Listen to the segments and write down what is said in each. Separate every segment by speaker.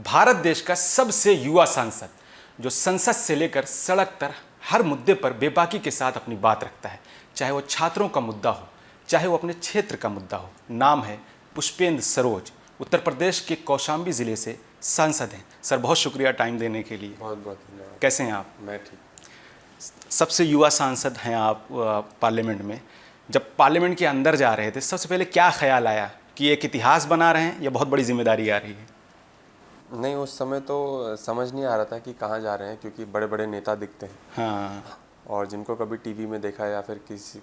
Speaker 1: भारत देश का सबसे युवा सांसद जो संसद से लेकर सड़क तक हर मुद्दे पर बेबाकी के साथ अपनी बात रखता है, चाहे वो छात्रों का मुद्दा हो, चाहे वो अपने क्षेत्र का मुद्दा हो। नाम है पुष्पेंद्र सरोज। उत्तर प्रदेश के कौशाम्बी ज़िले से सांसद हैं। सर, बहुत शुक्रिया टाइम देने के लिए।
Speaker 2: बहुत बहुत धन्यवाद।
Speaker 1: कैसे हैं आप?
Speaker 2: मैं ठीक।
Speaker 1: सबसे युवा सांसद हैं आप पार्लियामेंट में। जब पार्लियामेंट के अंदर जा रहे थे, सबसे पहले क्या ख्याल आया कि एक इतिहास बना रहे हैं या बहुत बड़ी जिम्मेदारी आ रही है?
Speaker 2: नहीं, उस समय तो समझ नहीं आ रहा था कि कहाँ जा रहे हैं, क्योंकि बड़े बड़े नेता दिखते हैं।
Speaker 1: हाँ।
Speaker 2: और जिनको कभी टीवी में देखा या फिर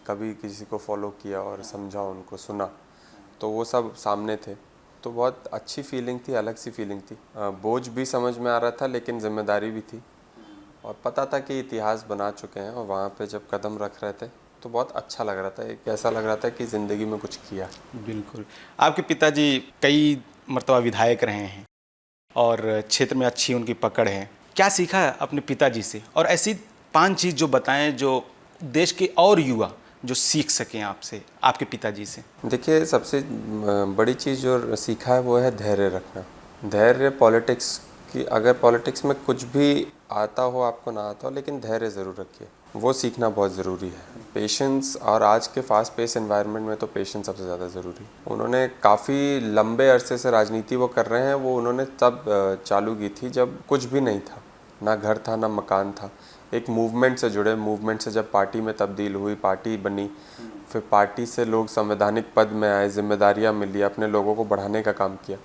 Speaker 2: कभी किसी को फॉलो किया और समझा, उनको सुना, तो वो सब सामने थे। तो बहुत अच्छी फीलिंग थी, अलग सी फीलिंग थी। बोझ भी समझ में आ रहा था, लेकिन जिम्मेदारी भी थी। और पता था कि इतिहास बना चुके हैं, और वहाँ पे जब कदम रख रहे थे तो बहुत अच्छा लग रहा था। एक ऐसा लग रहा था कि ज़िंदगी में कुछ किया।
Speaker 1: बिल्कुल। आपके पिताजी कई मर्तबा विधायक रहे हैं और क्षेत्र में अच्छी उनकी पकड़ है। क्या सीखा है अपने पिताजी से, और ऐसी 5 चीज़ जो बताएं जो देश के और युवा जो सीख सकें आपसे, आपके पिताजी से?
Speaker 2: देखिए, सबसे बड़ी चीज़ जो सीखा है वो है धैर्य रखना। धैर्य पॉलिटिक्स की, अगर पॉलिटिक्स में कुछ भी आता हो, आपको ना आता हो, लेकिन धैर्य ज़रूर रखिए, वो सीखना बहुत ज़रूरी है। पेशेंस, और आज के फास्ट पेस एनवायरनमेंट में तो पेशेंस सबसे ज़्यादा ज़रूरी है। उन्होंने काफ़ी लंबे अरसे से राजनीति वो कर रहे हैं। वो उन्होंने तब चालू की थी जब कुछ भी नहीं था, ना घर था, ना मकान था। एक मूवमेंट से जुड़े, मूवमेंट से जब पार्टी में तब्दील हुई, पार्टी बनी, फिर पार्टी से लोग संवैधानिक पद में आए, जिम्मेदारियां मिली, अपने लोगों को बढ़ाने का काम किया।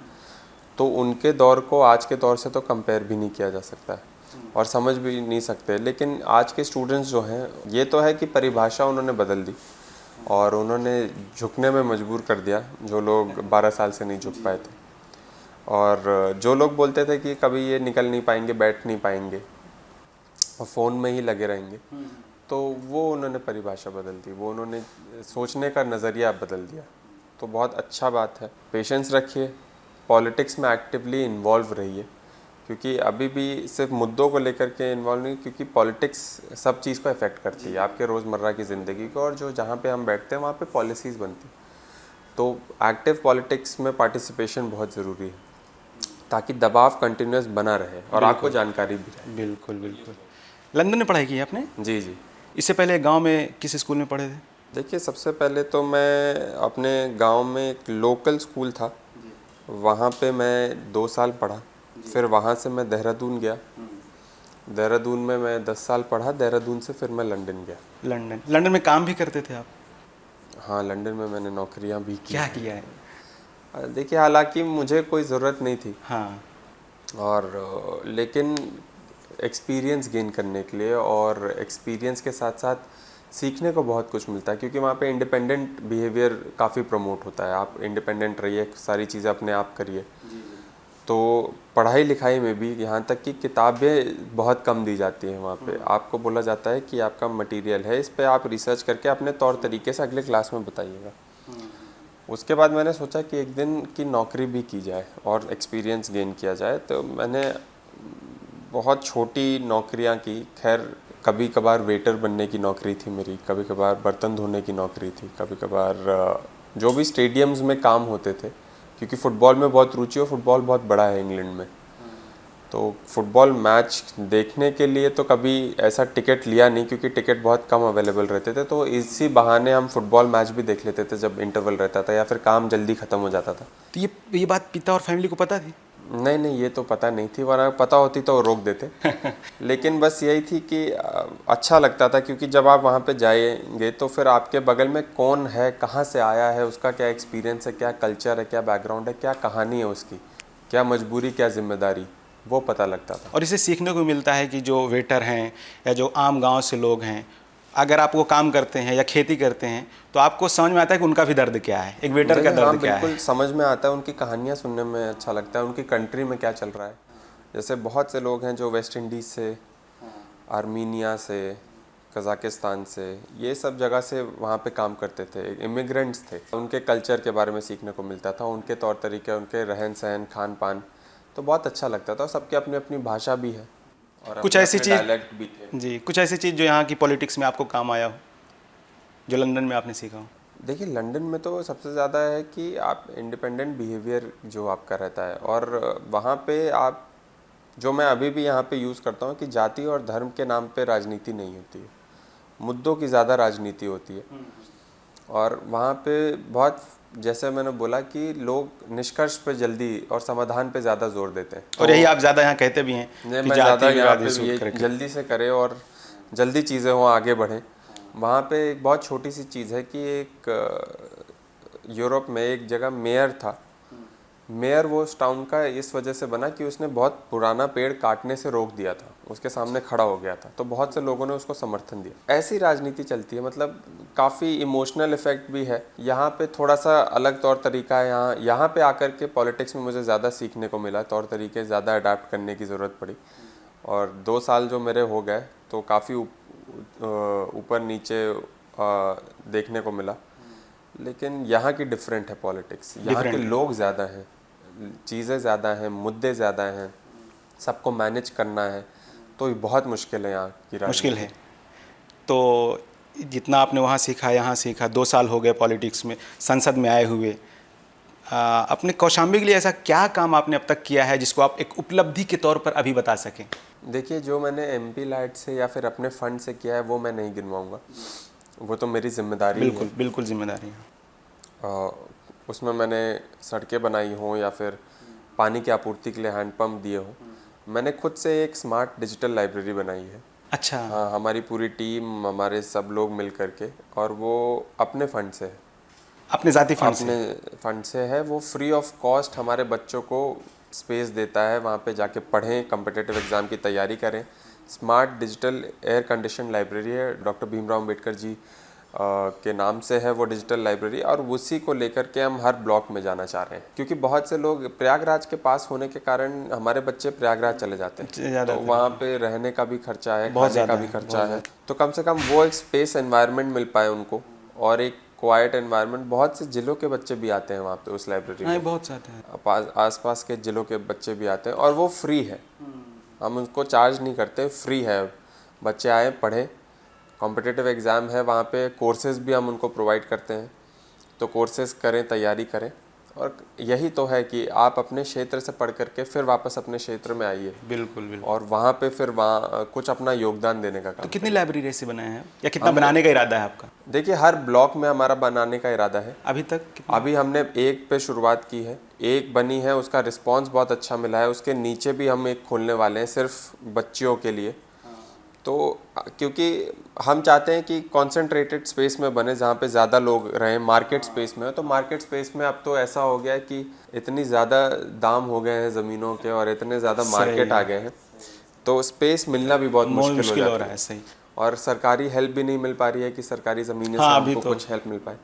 Speaker 2: तो उनके दौर को आज के दौर से तो कंपेयर भी नहीं किया जा सकता है, और समझ भी नहीं सकते। लेकिन आज के स्टूडेंट्स जो हैं, ये तो है कि परिभाषा उन्होंने बदल दी और उन्होंने झुकने में मजबूर कर दिया, जो लोग 12 साल से नहीं झुक पाए थे। और जो लोग बोलते थे कि कभी ये निकल नहीं पाएंगे, बैठ नहीं पाएंगे और फ़ोन में ही लगे रहेंगे, तो वो उन्होंने परिभाषा बदल दी, वो उन्होंने सोचने का नज़रिया बदल दिया। तो बहुत अच्छा बात है। पेशेंस रखिए, पॉलिटिक्स में एक्टिवली इन्वॉल्व रहिए, क्योंकि अभी भी सिर्फ मुद्दों को लेकर के इन्वॉल्व नहीं, क्योंकि पॉलिटिक्स सब चीज़ को अफेक्ट करती है, आपके रोज़मर्रा की ज़िंदगी को, और जो जहाँ पे हम बैठते हैं वहाँ पे पॉलिसीज़ बनती हैं। तो एक्टिव पॉलिटिक्स में पार्टिसिपेशन बहुत ज़रूरी है, ताकि दबाव कंटिन्यूस बना रहे और आपको जानकारी भी रहे।
Speaker 1: बिल्कुल बिल्कुल। लंदन में पढ़ाई की है आपने?
Speaker 2: जी जी।
Speaker 1: इससे पहले गांव में किस स्कूल में पढ़े थे?
Speaker 2: देखिए, सबसे पहले तो मैं अपने गांव में एक लोकल स्कूल था, वहाँ पे मैं 2 साल पढ़ा। फिर वहाँ से मैं देहरादून गया। देहरादून में मैं 10 साल पढ़ा। देहरादून से फिर मैं लंदन गया।
Speaker 1: लंदन में काम भी करते थे आप?
Speaker 2: हाँ, लंदन में मैंने नौकरियाँ भी की।
Speaker 1: क्या किया है?
Speaker 2: देखिए, हालांकि मुझे कोई ज़रूरत नहीं थी,
Speaker 1: हाँ।
Speaker 2: और लेकिन एक्सपीरियंस गेन करने के लिए, और एक्सपीरियंस के साथ साथ सीखने को बहुत कुछ मिलता है, क्योंकि वहाँ पे इंडिपेंडेंट बिहेवियर काफ़ी प्रमोट होता है। आप इंडिपेंडेंट रहिए, सारी चीज़ें अपने आप करिए। तो पढ़ाई लिखाई में भी, यहाँ तक कि किताबें बहुत कम दी जाती हैं वहाँ पे। आपको बोला जाता है कि आपका मटेरियल है, इस पे आप रिसर्च करके अपने तौर तरीके से अगले क्लास में बताइएगा। उसके बाद मैंने सोचा कि एक दिन की नौकरी भी की जाए और एक्सपीरियंस गेन किया जाए। तो मैंने बहुत छोटी नौकरियां की। खैर, कभी कभार वेटर बनने की नौकरी थी मेरी, कभी कभार बर्तन धोने की नौकरी थी, कभी कभार जो भी स्टेडियम्स में काम होते थे, क्योंकि फ़ुटबॉल में बहुत रुचि है। फ़ुटबॉल बहुत बड़ा है इंग्लैंड में, तो फुटबॉल मैच देखने के लिए तो कभी ऐसा टिकट लिया नहीं, क्योंकि टिकट बहुत कम अवेलेबल रहते थे। तो इसी बहाने हम फुटबॉल मैच भी देख लेते थे जब इंटरवल रहता था या फिर काम जल्दी ख़त्म हो जाता था।
Speaker 1: तो ये बात पिता और फैमिली को पता थी?
Speaker 2: नहीं नहीं, ये तो पता नहीं थी, वरना पता होती तो रोक देते। लेकिन बस यही थी कि अच्छा लगता था, क्योंकि जब आप वहाँ पे जाएंगे तो फिर आपके बगल में कौन है, कहाँ से आया है, उसका क्या एक्सपीरियंस है, क्या कल्चर है, क्या बैकग्राउंड है, क्या कहानी है उसकी, क्या मजबूरी, क्या जिम्मेदारी, वो पता लगता था।
Speaker 1: और इसे सीखने को मिलता है कि जो वेटर हैं या जो आम गांव से लोग हैं, अगर आप वो काम करते हैं या खेती करते हैं तो आपको समझ में आता है कि उनका भी दर्द क्या है, एक वेटर का
Speaker 2: हाँ,
Speaker 1: दर्द क्या है।
Speaker 2: बिल्कुल समझ में आता है। उनकी कहानियाँ सुनने में अच्छा लगता है, उनकी कंट्री में क्या चल रहा है। जैसे बहुत से लोग हैं जो वेस्ट इंडीज़ से, आर्मीनिया से, कज़ाकिस्तान से, ये सब जगह से वहाँ पे काम करते थे, इमिग्रेंट्स थे। उनके कल्चर के बारे में सीखने को मिलता था, उनके तौर तरीके, उनके रहन सहन, खान पान, तो बहुत अच्छा लगता था। सबकी अपनी अपनी भाषा भी है और
Speaker 1: कुछ
Speaker 2: अपने
Speaker 1: ऐसी
Speaker 2: अपने
Speaker 1: चीज़
Speaker 2: डायलेक्ट भी थे।
Speaker 1: जी, कुछ ऐसी चीज़ जो यहाँ की पॉलिटिक्स में आपको काम आया हो, जो लंदन में आपने सीखा हो?
Speaker 2: देखिए लंदन में तो सबसे ज़्यादा है कि आप इंडिपेंडेंट बिहेवियर जो आपका रहता है, और वहाँ पे आप, जो मैं अभी भी यहाँ पे यूज़ करता हूँ कि जाति और धर्म के नाम पे राजनीति नहीं होती है, मुद्दों की ज़्यादा राजनीति होती है। और वहाँ पे बहुत, जैसे मैंने बोला कि लोग निष्कर्ष पे जल्दी और समाधान पे ज़्यादा जोर देते हैं।
Speaker 1: और यही आप ज़्यादा यहाँ कहते भी हैं
Speaker 2: नहीं,
Speaker 1: कि
Speaker 2: मैं
Speaker 1: जाति
Speaker 2: ज़्यादा यहाँ
Speaker 1: विवाद
Speaker 2: पे
Speaker 1: इशू
Speaker 2: ये
Speaker 1: करके।
Speaker 2: जल्दी से करे और जल्दी चीज़ें हों, आगे बढ़ें। वहाँ पे एक बहुत छोटी सी चीज़ है कि एक यूरोप में एक जगह मेयर था। मेयर वो उस टाउन का इस वजह से बना कि उसने बहुत पुराना पेड़ काटने से रोक दिया था, उसके सामने खड़ा हो गया था, तो बहुत से लोगों ने उसको समर्थन दिया। ऐसी राजनीति चलती है, मतलब काफ़ी इमोशनल इफेक्ट भी है। यहाँ पे थोड़ा सा अलग तौर तरीका है। यहाँ पे आकर के पॉलिटिक्स में मुझे ज़्यादा सीखने को मिला, तौर तरीके ज़्यादा अडाप्ट करने की ज़रूरत पड़ी। और 2 साल जो मेरे हो गए तो काफ़ी ऊपर नीचे देखने को मिला। लेकिन यहाँ की डिफरेंट है पॉलिटिक्स, यहाँ के लोग ज़्यादा हैं, चीज़ें ज़्यादा हैं, मुद्दे ज़्यादा हैं, सबको मैनेज करना है, तो ये बहुत मुश्किल है यहाँ की
Speaker 1: मुश्किल
Speaker 2: राजनीति।
Speaker 1: है। तो जितना आपने वहाँ सीखा, यहाँ सीखा, 2 साल हो गए पॉलिटिक्स में, संसद में आए हुए, अपने कौशाम्बी के लिए ऐसा क्या काम आपने अब तक किया है जिसको आप एक उपलब्धि के तौर पर अभी बता सकें?
Speaker 2: देखिए, जो मैंने एमपी लाइट से या फिर अपने फंड से किया है वो मैं नहीं गिनवाऊंगा, वो तो मेरी जिम्मेदारी ही है।
Speaker 1: बिल्कुल, बिल्कुल जिम्मेदारी है।
Speaker 2: उसमें मैंने सड़कें बनाई हों या फिर पानी की आपूर्ति के लिए हैंडपम्प दिए हों। मैंने खुद से एक स्मार्ट डिजिटल लाइब्रेरी बनाई है।
Speaker 1: अच्छा।
Speaker 2: हाँ, हमारी पूरी टीम, हमारे सब लोग मिल करके, और वो अपने फंड से है,
Speaker 1: अपने ज़ाती फंड से?
Speaker 2: अपने फंड से है। वो फ्री ऑफ कॉस्ट हमारे बच्चों को स्पेस देता है, वहाँ पे जाके पढ़ें, कॉम्पिटिटिव एग्ज़ाम की तैयारी करें। Smart digital air condition library है, डॉक्टर भीमराव अम्बेडकर जी के नाम से है वो डिजिटल लाइब्रेरी, और उसी को लेकर के हम हर ब्लॉक में जाना चाह रहे हैं, क्योंकि बहुत से लोग प्रयागराज के पास होने के कारण हमारे बच्चे प्रयागराज चले जाते हैं, तो वहाँ पे रहने का भी खर्चा है, खाने का भी खर्चा है। तो कम से कम वो एक स्पेस एनवायरनमेंट मिल पाए उनको, और एक क्वाइट एनवायरनमेंट। बहुत से जिलों के बच्चे भी आते हैं वहाँ पे उस लाइब्रेरी में,
Speaker 1: बहुत सारे हैं।
Speaker 2: आसपास के जिलों के बच्चे भी आते हैं, और वो फ्री है, हम उनको चार्ज नहीं करते, फ्री है। बच्चे आए, पढ़े, कॉम्पिटिटिव एग्ज़ाम है, वहाँ पे कोर्सेज़ भी हम उनको प्रोवाइड करते हैं, तो कोर्सेज़ करें, तैयारी करें। और यही तो है कि आप अपने क्षेत्र से पढ़ करके फिर वापस अपने क्षेत्र में आइए।
Speaker 1: बिल्कुल, बिल्कुल।
Speaker 2: और वहाँ पे फिर वहाँ कुछ अपना योगदान देने का काम।
Speaker 1: तो कितनी लाइब्रेरी ऐसी बनाए हैं या कितना बनाने का इरादा है आपका?
Speaker 2: देखिए, हर ब्लॉक में हमारा बनाने का इरादा है।
Speaker 1: अभी तक
Speaker 2: अभी हमने एक पे शुरुआत की है, एक बनी है, उसका रिस्पांस बहुत अच्छा मिला है। उसके नीचे भी हम एक खोलने वाले हैं सिर्फ बच्चियों के लिए। तो क्योंकि हम चाहते हैं कि कॉन्सेंट्रेटेड स्पेस में बने, जहाँ पे ज़्यादा लोग रहें, मार्केट स्पेस में। तो मार्केट स्पेस में अब तो ऐसा हो गया है कि इतनी ज़्यादा दाम हो गए हैं ज़मीनों के, और इतने ज़्यादा मार्केट आ गए हैं, तो स्पेस मिलना भी बहुत मुश्किल हो जाता है।
Speaker 1: सही।
Speaker 2: और सरकारी हेल्प भी नहीं मिल पा रही है कि सरकारी ज़मीनें से
Speaker 1: हाँ,
Speaker 2: हमको कुछ हेल्प मिल पाए।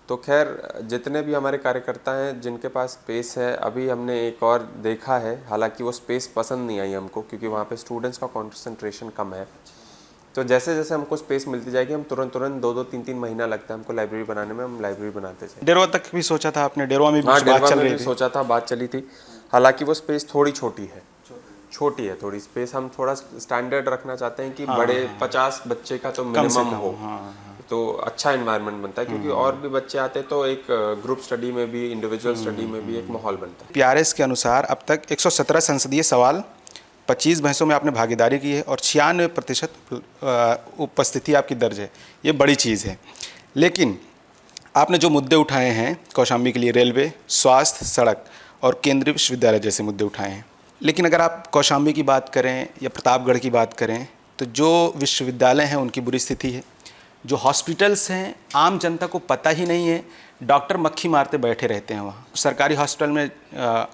Speaker 2: तो खैर, जितने भी हमारे कार्यकर्ता हैं जिनके पास स्पेस है, अभी हमने एक और देखा है, हालांकि वो स्पेस पसंद नहीं आई हमको, क्योंकि वहाँ पे स्टूडेंट्स का कंसंट्रेशन कम है। तो जैसे जैसे हमको स्पेस मिलती जाएगी, हम तुरंत 2-2 3-3 महीना लगता है हमको लाइब्रेरी बनाने में, हम लाइब्रेरी बनाते जाएंगे।
Speaker 1: डेरवा तक भी सोचा था आपने? डेरवा में भी
Speaker 2: हाँ,
Speaker 1: कुछ बात
Speaker 2: डेरवा
Speaker 1: चल
Speaker 2: में
Speaker 1: रही
Speaker 2: भी
Speaker 1: थी?
Speaker 2: सोचा था, बात चली थी। हालांकि वो स्पेस थोड़ी छोटी है थोड़ी स्पेस। हम थोड़ा स्टैंडर्ड रखना चाहते हैं कि बड़े 50 बच्चे का तो मिनिमम हो, तो अच्छा एनवायरनमेंट बनता है, क्योंकि और भी बच्चे आते हैं तो एक ग्रुप स्टडी में भी, इंडिविजुअल स्टडी में भी एक माहौल बनता है।
Speaker 1: पीआरएस के अनुसार अब तक 117 संसदीय सवाल, 25 बहसों में आपने भागीदारी की है और 96% उपस्थिति आपकी दर्ज है। ये बड़ी चीज़ है। लेकिन आपने जो मुद्दे उठाए हैं कौशाम्बी के लिए, रेलवे, स्वास्थ्य, सड़क और केंद्रीय विश्वविद्यालय जैसे मुद्दे उठाए हैं। लेकिन अगर आप कौशाम्बी की बात करें या प्रतापगढ़ की बात करें, तो जो विश्वविद्यालय हैं उनकी बुरी स्थिति है। जो हॉस्पिटल्स हैं, आम जनता को पता ही नहीं है, डॉक्टर मक्खी मारते बैठे रहते हैं वहाँ। सरकारी हॉस्पिटल में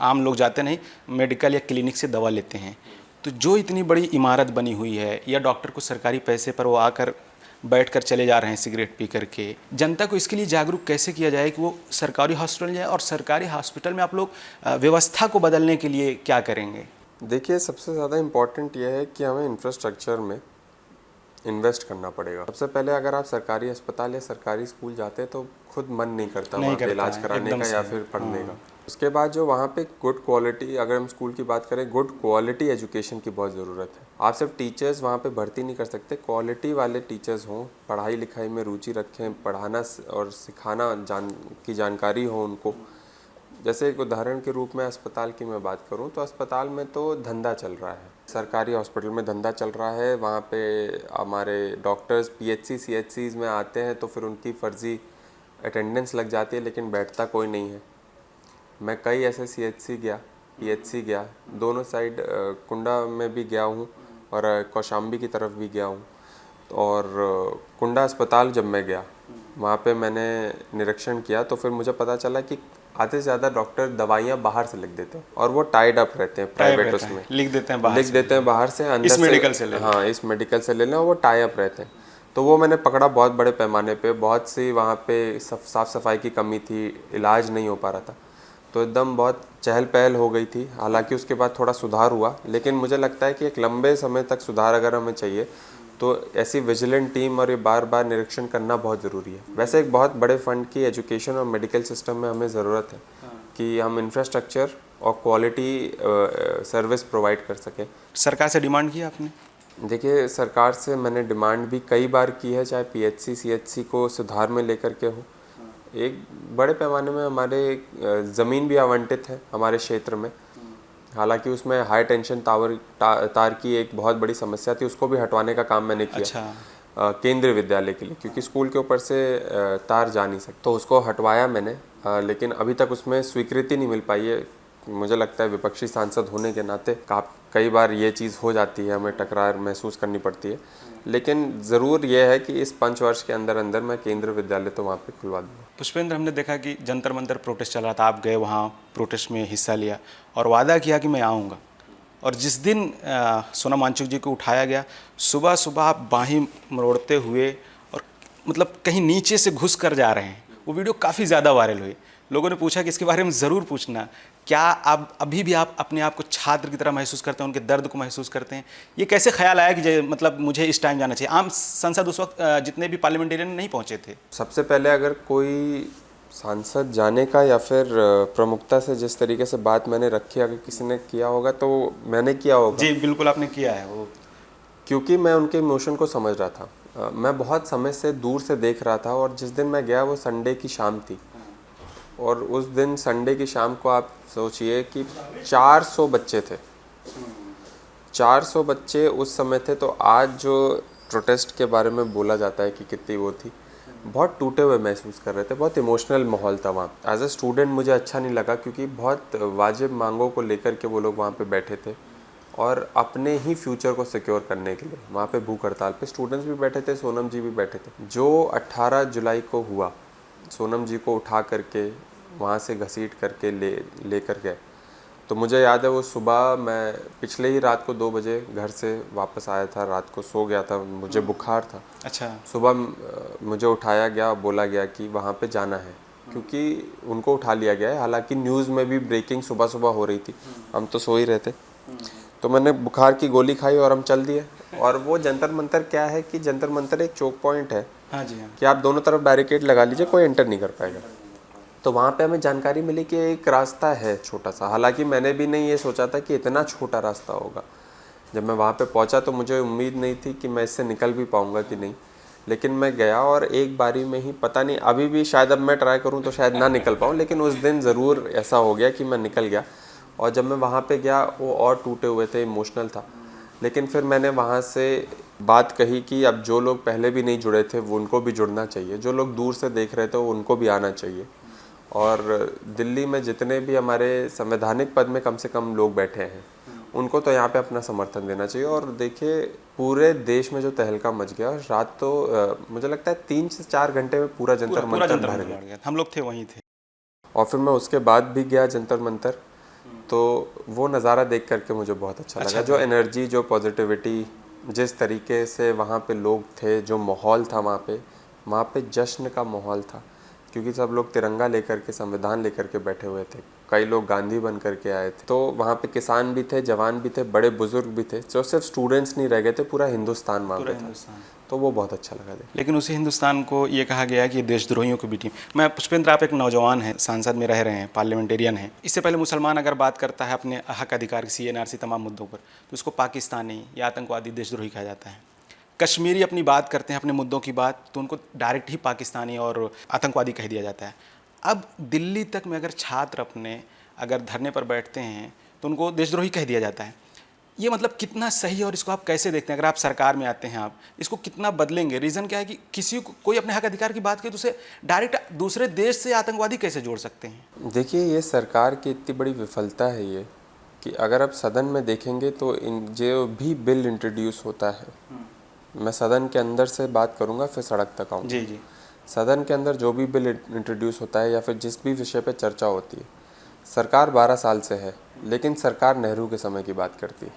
Speaker 1: आम लोग जाते नहीं, मेडिकल या क्लिनिक से दवा लेते हैं। तो जो इतनी बड़ी इमारत बनी हुई है, या डॉक्टर को सरकारी पैसे पर वो आकर बैठकर चले जा रहे हैं सिगरेट पी करके, जनता को इसके लिए जागरूक कैसे किया जाए कि वो सरकारी हॉस्पिटल जाए? और सरकारी हॉस्पिटल में आप लोग व्यवस्था को बदलने के लिए क्या करेंगे?
Speaker 2: देखिए, सबसे ज़्यादा इम्पॉर्टेंट यह है कि हमें इंफ्रास्ट्रक्चर में इन्वेस्ट करना पड़ेगा। सबसे पहले अगर आप सरकारी अस्पताल या सरकारी स्कूल जाते हैं तो खुद मन नहीं करता वहाँ पे इलाज कराने का या फिर पढ़ने का। उसके बाद जो वहाँ पे गुड क्वालिटी, अगर हम स्कूल की बात करें, गुड क्वालिटी एजुकेशन की बहुत ज़रूरत है। आप सिर्फ टीचर्स वहाँ पे भर्ती नहीं कर सकते, क्वालिटी वाले टीचर्स हों, पढ़ाई लिखाई में रुचि रखें, पढ़ाना और सिखाना की जानकारी हो उनको। जैसे एक उदाहरण के रूप में अस्पताल की मैं बात करूं तो अस्पताल में तो धंधा चल रहा है, सरकारी हॉस्पिटल में धंधा चल रहा है। वहाँ पे हमारे डॉक्टर्स पीएचसी सीएचसीज में आते हैं तो फिर उनकी फर्जी अटेंडेंस लग जाती है, लेकिन बैठता कोई नहीं है। मैं कई ऐसे सीएचसी गया, पीएचसी गया, दोनों साइड कुंडा में भी गया हूँ और कौशाम्बी की तरफ भी गया हूँ। और कुंडा अस्पताल जब मैं गया, वहाँ पे मैंने निरीक्षण किया तो फिर मुझे पता चला कि आधे से ज़्यादा डॉक्टर दवाइयाँ बाहर से लिख देते हैं और वो टाइड अप रहते हैं प्राइवेट, उसमें
Speaker 1: लिख देते हैं बाहर
Speaker 2: लिख देते हैं बाहर से, अंदर
Speaker 1: इस
Speaker 2: से
Speaker 1: मेडिकल से ले लें।
Speaker 2: हाँ इस मेडिकल से ले लें, और वो टाई अप रहते हैं। तो वो मैंने पकड़ा बहुत बड़े पैमाने पे, बहुत सी वहाँ पे साफ़ सफाई की कमी थी, इलाज नहीं हो पा रहा था, तो एकदम बहुत चहल पहल हो गई थी। हालांकि उसके बाद थोड़ा सुधार हुआ, लेकिन मुझे लगता है कि एक लंबे समय तक सुधार अगर हमें चाहिए तो ऐसी विजिलेंट टीम और ये बार बार निरीक्षण करना बहुत ज़रूरी है। वैसे एक बहुत बड़े फंड की एजुकेशन और मेडिकल सिस्टम में हमें ज़रूरत है कि हम इंफ्रास्ट्रक्चर और क्वालिटी सर्विस प्रोवाइड कर सकें।
Speaker 1: सरकार से डिमांड की आपने?
Speaker 2: देखिए, सरकार से मैंने डिमांड भी कई बार की है, चाहे पीएचसी सीएचसी को सुधार में लेकर के हो। एक बड़े पैमाने में हमारे ज़मीन भी आवंटित है हमारे क्षेत्र में, हालांकि उसमें हाई टेंशन तार की एक बहुत बड़ी समस्या थी, उसको भी हटवाने का काम मैंने किया।
Speaker 1: अच्छा।
Speaker 2: केंद्रीय विद्यालय के लिए, क्योंकि स्कूल के ऊपर से तार जा नहीं सकते, तो उसको हटवाया मैंने। लेकिन अभी तक उसमें स्वीकृति नहीं मिल पाई है। मुझे लगता है विपक्षी सांसद होने के नाते कई बार ये चीज़ हो जाती है, हमें टकरार महसूस करनी पड़ती है। लेकिन ज़रूर यह है कि इस 5 वर्ष के अंदर अंदर मैं केंद्रीय विद्यालय तो वहाँ पे खुलवा दूँगा।
Speaker 1: पुष्पेंद्र, हमने देखा कि जंतर मंतर प्रोटेस्ट चल रहा था, आप गए वहाँ, प्रोटेस्ट में हिस्सा लिया और वादा किया कि मैं आऊँगा। और जिस दिन सोनम वांगचुक जी को उठाया गया, सुबह सुबह आप बाहें मरोड़ते हुए और मतलब कहीं नीचे से घुस कर जा रहे हैं, वो वीडियो काफ़ी ज़्यादा वायरल हुई। लोगों ने पूछा कि इसके बारे में ज़रूर पूछना, क्या आप अभी भी आप अपने आप को छात्र की तरह महसूस करते हैं, उनके दर्द को महसूस करते हैं? ये कैसे ख्याल आया कि मतलब मुझे इस टाइम जाना चाहिए? आम संसद उस वक्त जितने भी पार्लियामेंटेरियन नहीं पहुँचे थे।
Speaker 2: सबसे पहले अगर कोई सांसद जाने का या फिर प्रमुखता से जिस तरीके से बात मैंने रखी, अगर किसी ने किया होगा तो मैंने किया होगा।
Speaker 1: जी बिल्कुल, आपने किया है वो।
Speaker 2: क्योंकि मैं उनके इमोशन को समझ रहा था। मैं बहुत समय से दूर से देख रहा था, और जिस दिन मैं गया वो संडे की शाम थी, और उस दिन संडे की शाम को आप सोचिए कि 400 बच्चे थे। 400 बच्चे उस समय थे। तो आज जो प्रोटेस्ट के बारे में बोला जाता है कि कितनी वो थी, बहुत टूटे हुए महसूस कर रहे थे, बहुत इमोशनल माहौल था वहाँ। एज अ स्टूडेंट मुझे अच्छा नहीं लगा, क्योंकि बहुत वाजिब मांगों को लेकर के वो लोग वहाँ पे बैठे थे, और अपने ही फ्यूचर को सिक्योर करने के लिए वहाँ पे भूख हड़ताल पे स्टूडेंट्स भी बैठे थे, सोनम जी भी बैठे थे। जो 18 जुलाई को हुआ, सोनम जी को उठा करके वहाँ से घसीट करके ले कर गए, तो मुझे याद है वो सुबह मैं पिछले ही रात को 2 बजे घर से वापस आया था, रात को सो गया था, मुझे बुखार था।
Speaker 1: अच्छा।
Speaker 2: सुबह मुझे उठाया गया, बोला गया कि वहाँ पे जाना है, क्योंकि उनको उठा लिया गया है। हालांकि न्यूज़ में भी ब्रेकिंग सुबह सुबह हो रही थी, हम तो सो ही रहे थे। तो मैंने बुखार की गोली खाई और हम चल दिए। और वो जंतर मंतर क्या है कि जंतर मंतर एक चौक पॉइंट है।
Speaker 1: हाँ जी, हाँ।
Speaker 2: कि आप दोनों तरफ बैरिकेड लगा लीजिए, कोई एंटर नहीं कर पाएगा। तो वहाँ पे हमें जानकारी मिली कि एक रास्ता है छोटा सा। हालांकि मैंने भी नहीं ये सोचा था कि इतना छोटा रास्ता होगा। जब मैं वहाँ पे पहुँचा तो मुझे उम्मीद नहीं थी कि मैं इससे निकल भी पाऊँगा कि नहीं, लेकिन मैं गया और एक बारी में ही, पता नहीं अभी भी शायद अब मैं ट्राई करूँ तो शायद ना निकल पाऊँ, लेकिन उस दिन ज़रूर ऐसा हो गया कि मैं निकल गया। और जब मैं वहाँ पे गया वो और टूटे हुए थे, इमोशनल था। लेकिन फिर मैंने वहाँ से बात कही कि अब जो लोग पहले भी नहीं जुड़े थे वो उनको भी जुड़ना चाहिए, जो लोग दूर से देख रहे थे उनको भी आना चाहिए। और दिल्ली में जितने भी हमारे संवैधानिक पद में कम से कम लोग बैठे हैं, उनको तो यहाँ पे अपना समर्थन देना चाहिए। और देखिए, पूरे देश में जो तहलका मच गया, रात तो मुझे लगता है 3 से 4 घंटे में पूरा जंतर मंतर भर गया।
Speaker 1: हम लोग थे वहीं थे।
Speaker 2: और फिर मैं उसके बाद भी गया जंतर मंतर, तो वो नज़ारा देख करके मुझे बहुत अच्छा लगा। जो एनर्जी, जो पॉजिटिविटी, जिस तरीके से वहाँ पे लोग थे, जो माहौल था वहाँ पे जश्न का माहौल था, क्योंकि सब लोग तिरंगा लेकर के, संविधान लेकर के बैठे हुए थे। कई लोग गांधी बन करके आए थे, तो वहाँ पे किसान भी थे, जवान भी थे, बड़े बुजुर्ग भी थे, जो सिर्फ स्टूडेंट्स नहीं रह गए थे, पूरा हिंदुस्तान वहाँ पे था। तो वो बहुत अच्छा लगा देख।
Speaker 1: लेकिन उसी हिंदुस्तान को ये कहा गया है कि देशद्रोहियों की भी टीम। मैं पुष्पेंद्र, आप एक नौजवान हैं, सांसद में रह रहे हैं, पार्लियामेंटेरियन हैं। इससे पहले मुसलमान अगर बात करता है अपने हक अधिकार CNRC तमाम मुद्दों पर, तो उसको पाकिस्तानी या आतंकवादी देशद्रोही कहा जाता है। कश्मीरी अपनी बात करते हैं, अपने मुद्दों की बात, तो उनको डायरेक्ट ही पाकिस्तानी और आतंकवादी कह दिया जाता है। अब दिल्ली तक में अगर छात्र अपने अगर धरने पर बैठते हैं तो उनको देशद्रोही कह दिया जाता है। ये मतलब कितना सही है और इसको आप कैसे देखते हैं? अगर आप सरकार में आते हैं, आप इसको कितना बदलेंगे? रीज़न क्या है कि किसी को कोई अपने हक अधिकार की बात करे तो उसे डायरेक्ट दूसरे देश से आतंकवादी कैसे जोड़ सकते हैं?
Speaker 2: देखिए, ये सरकार की इतनी बड़ी विफलता है ये, कि अगर आप सदन में देखेंगे तो इन जो भी बिल इंट्रोड्यूस होता है, मैं सदन के अंदर से बात करूंगा फिर सड़क तक आऊँगा।
Speaker 1: जी जी।
Speaker 2: सदन के अंदर जो भी बिल इंट्रोड्यूस होता है या फिर जिस भी विषय पे चर्चा होती है, सरकार 12 साल से है, लेकिन सरकार नेहरू के समय की बात करती है,